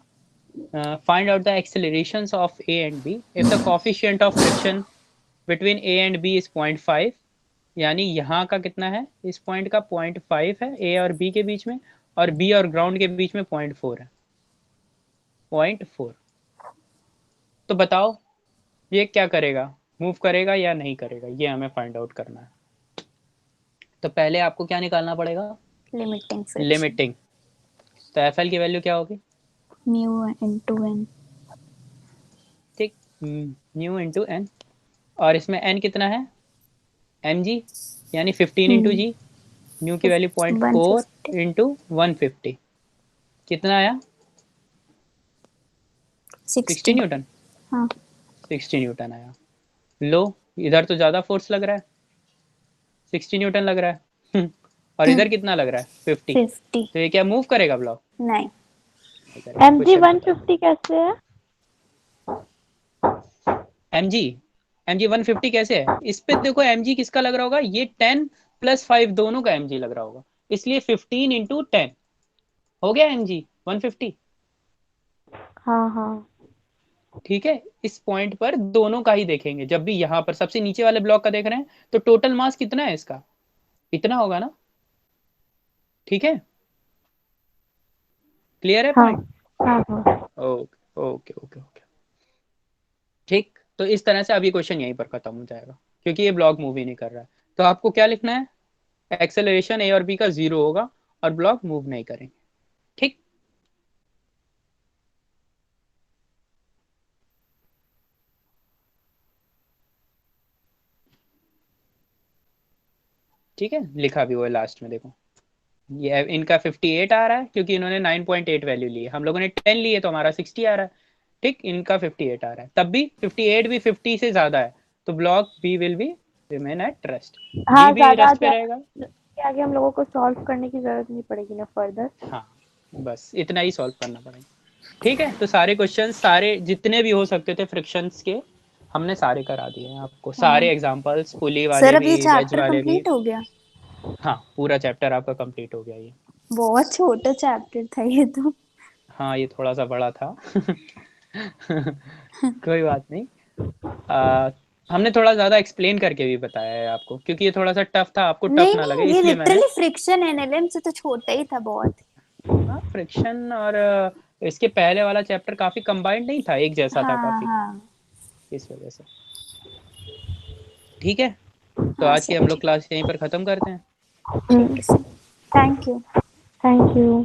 find out the accelerations of A and B if the coefficient of friction between A and B is 0.5, यानी यहाँ का कितना है, इस पॉइंट का 0.5 है A और B के बीच में, और B और ग्राउंड के बीच में 0.4 है, 0.4। तो बताओ ये क्या करेगा, मूव करेगा या नहीं करेगा, ये हमें फाइंड आउट करना है। तो पहले आपको क्या निकालना पड़ेगा, लिमिटिंग फ्रिक्शन। लिमिटिंग। तो FL की वैल्यू क्या होगी, म्यू इनटू एन। ठीक, म्यू इंटू एन, और इसमें एन कितना है, mg, यानी 15 इंटू जी, म्यू की वैल्यू 0.4 इंटू 150, कितना आया, 60 न्यूटन। हाँ 60 न्यूटन आया। लो, इधर तो ज्यादा फोर्स लग रहा है, 60 न्यूटन लग रहा है और इधर कितना लग रहा है, 50। तो ये क्या मूव करेगा ब्लॉक, नहीं। mg 150 कैसे है? mg 150 कैसे है, इस पे देखो mg किसका लग रहा होगा, ये 10 + 5 दोनों का mg लग रहा होगा, इसलिए 15 इंटू 10 हो गया mg 150। हाँ हाँ। ठीक है, इस पॉइंट पर दोनों का ही देखेंगे, जब भी यहाँ पर सबसे नीचे वाले ब्लॉक का देख रहे हैं तो टोटल मास कितना है इसका, इतना होगा ना। ठीक है, क्लियर है हाँ पॉइंट? हाँ हाँ। ओके ओके ओके ओके, ठीक। तो इस तरह से अब ये क्वेश्चन यहीं पर खत्म हो जाएगा, क्योंकि ये ब्लॉक मूव ही नहीं कर रहा है। तो आपको क्या लिखना है, एक्सेलरेशन ए और बी का 0 होगा और ब्लॉक मूव नहीं करेंगे। ठीक, ठीक है, लिखा भी हुआ है लास्ट में, देखो ये इनका 58 आ रहा है क्योंकि इन्होंने 9.8 वैल्यू ली है, हम लोगों ने 10 लिए तो हमारा 60 आ रहा है। ठीक, इनका 58 आ रहा है, तब भी 58 भी 50 से ज्यादा है, तो block b will be remain at rest, हाँ, बी भी ज्यादा रेस्ट पे रहेगा। आगे हम लोगों को सॉल्व करने की जरूरत नहीं पड़ेगी ना फर्दर। हाँ, बस इतना ही सॉल्व करना पड़ेगा। ठीक है, तो सारे क्वेश्चन, सारे जितने भी हो सकते थे फ्रिक्शंस के, हमने सारे करा दिए हैं आपको, सारे एग्जांपल्स, पुली वाले सर अब ये भी, वेज चैप्टर वाले भी। कंप्लीट हो गया? हाँ, पूरा चैप्टर आपका कंप्लीट हो गया ये। बहुत छोटा चैप्टर था ये तो। हाँ, ये थोड़ा सा बड़ा था कोई बात नहीं। हमने थोड़ा ज़्यादा एक्सप्लेन करके भी बताया है आपको, क्योंकि ये थोड़ा सा टफ था, आपको टफ नहीं ना लगे नहीं, ये इसलिए मैंने। लिटरली फ्रिक्शन एनएलएम से तो छोटा ही था बहुत। हाँ, फ्रिक्शन और इसके पहले वाला चैप्टर काफ़ी कंबाइंड नहीं था, एक जैसा था हाँ काफ़ी, हाँ। इस वजह से। ठीक है, तो हाँ आज की सर हम लोग ठीक। क्लास यहीं पर ख़त्म करते हैं। ठीक है sir, thank you. Thank you.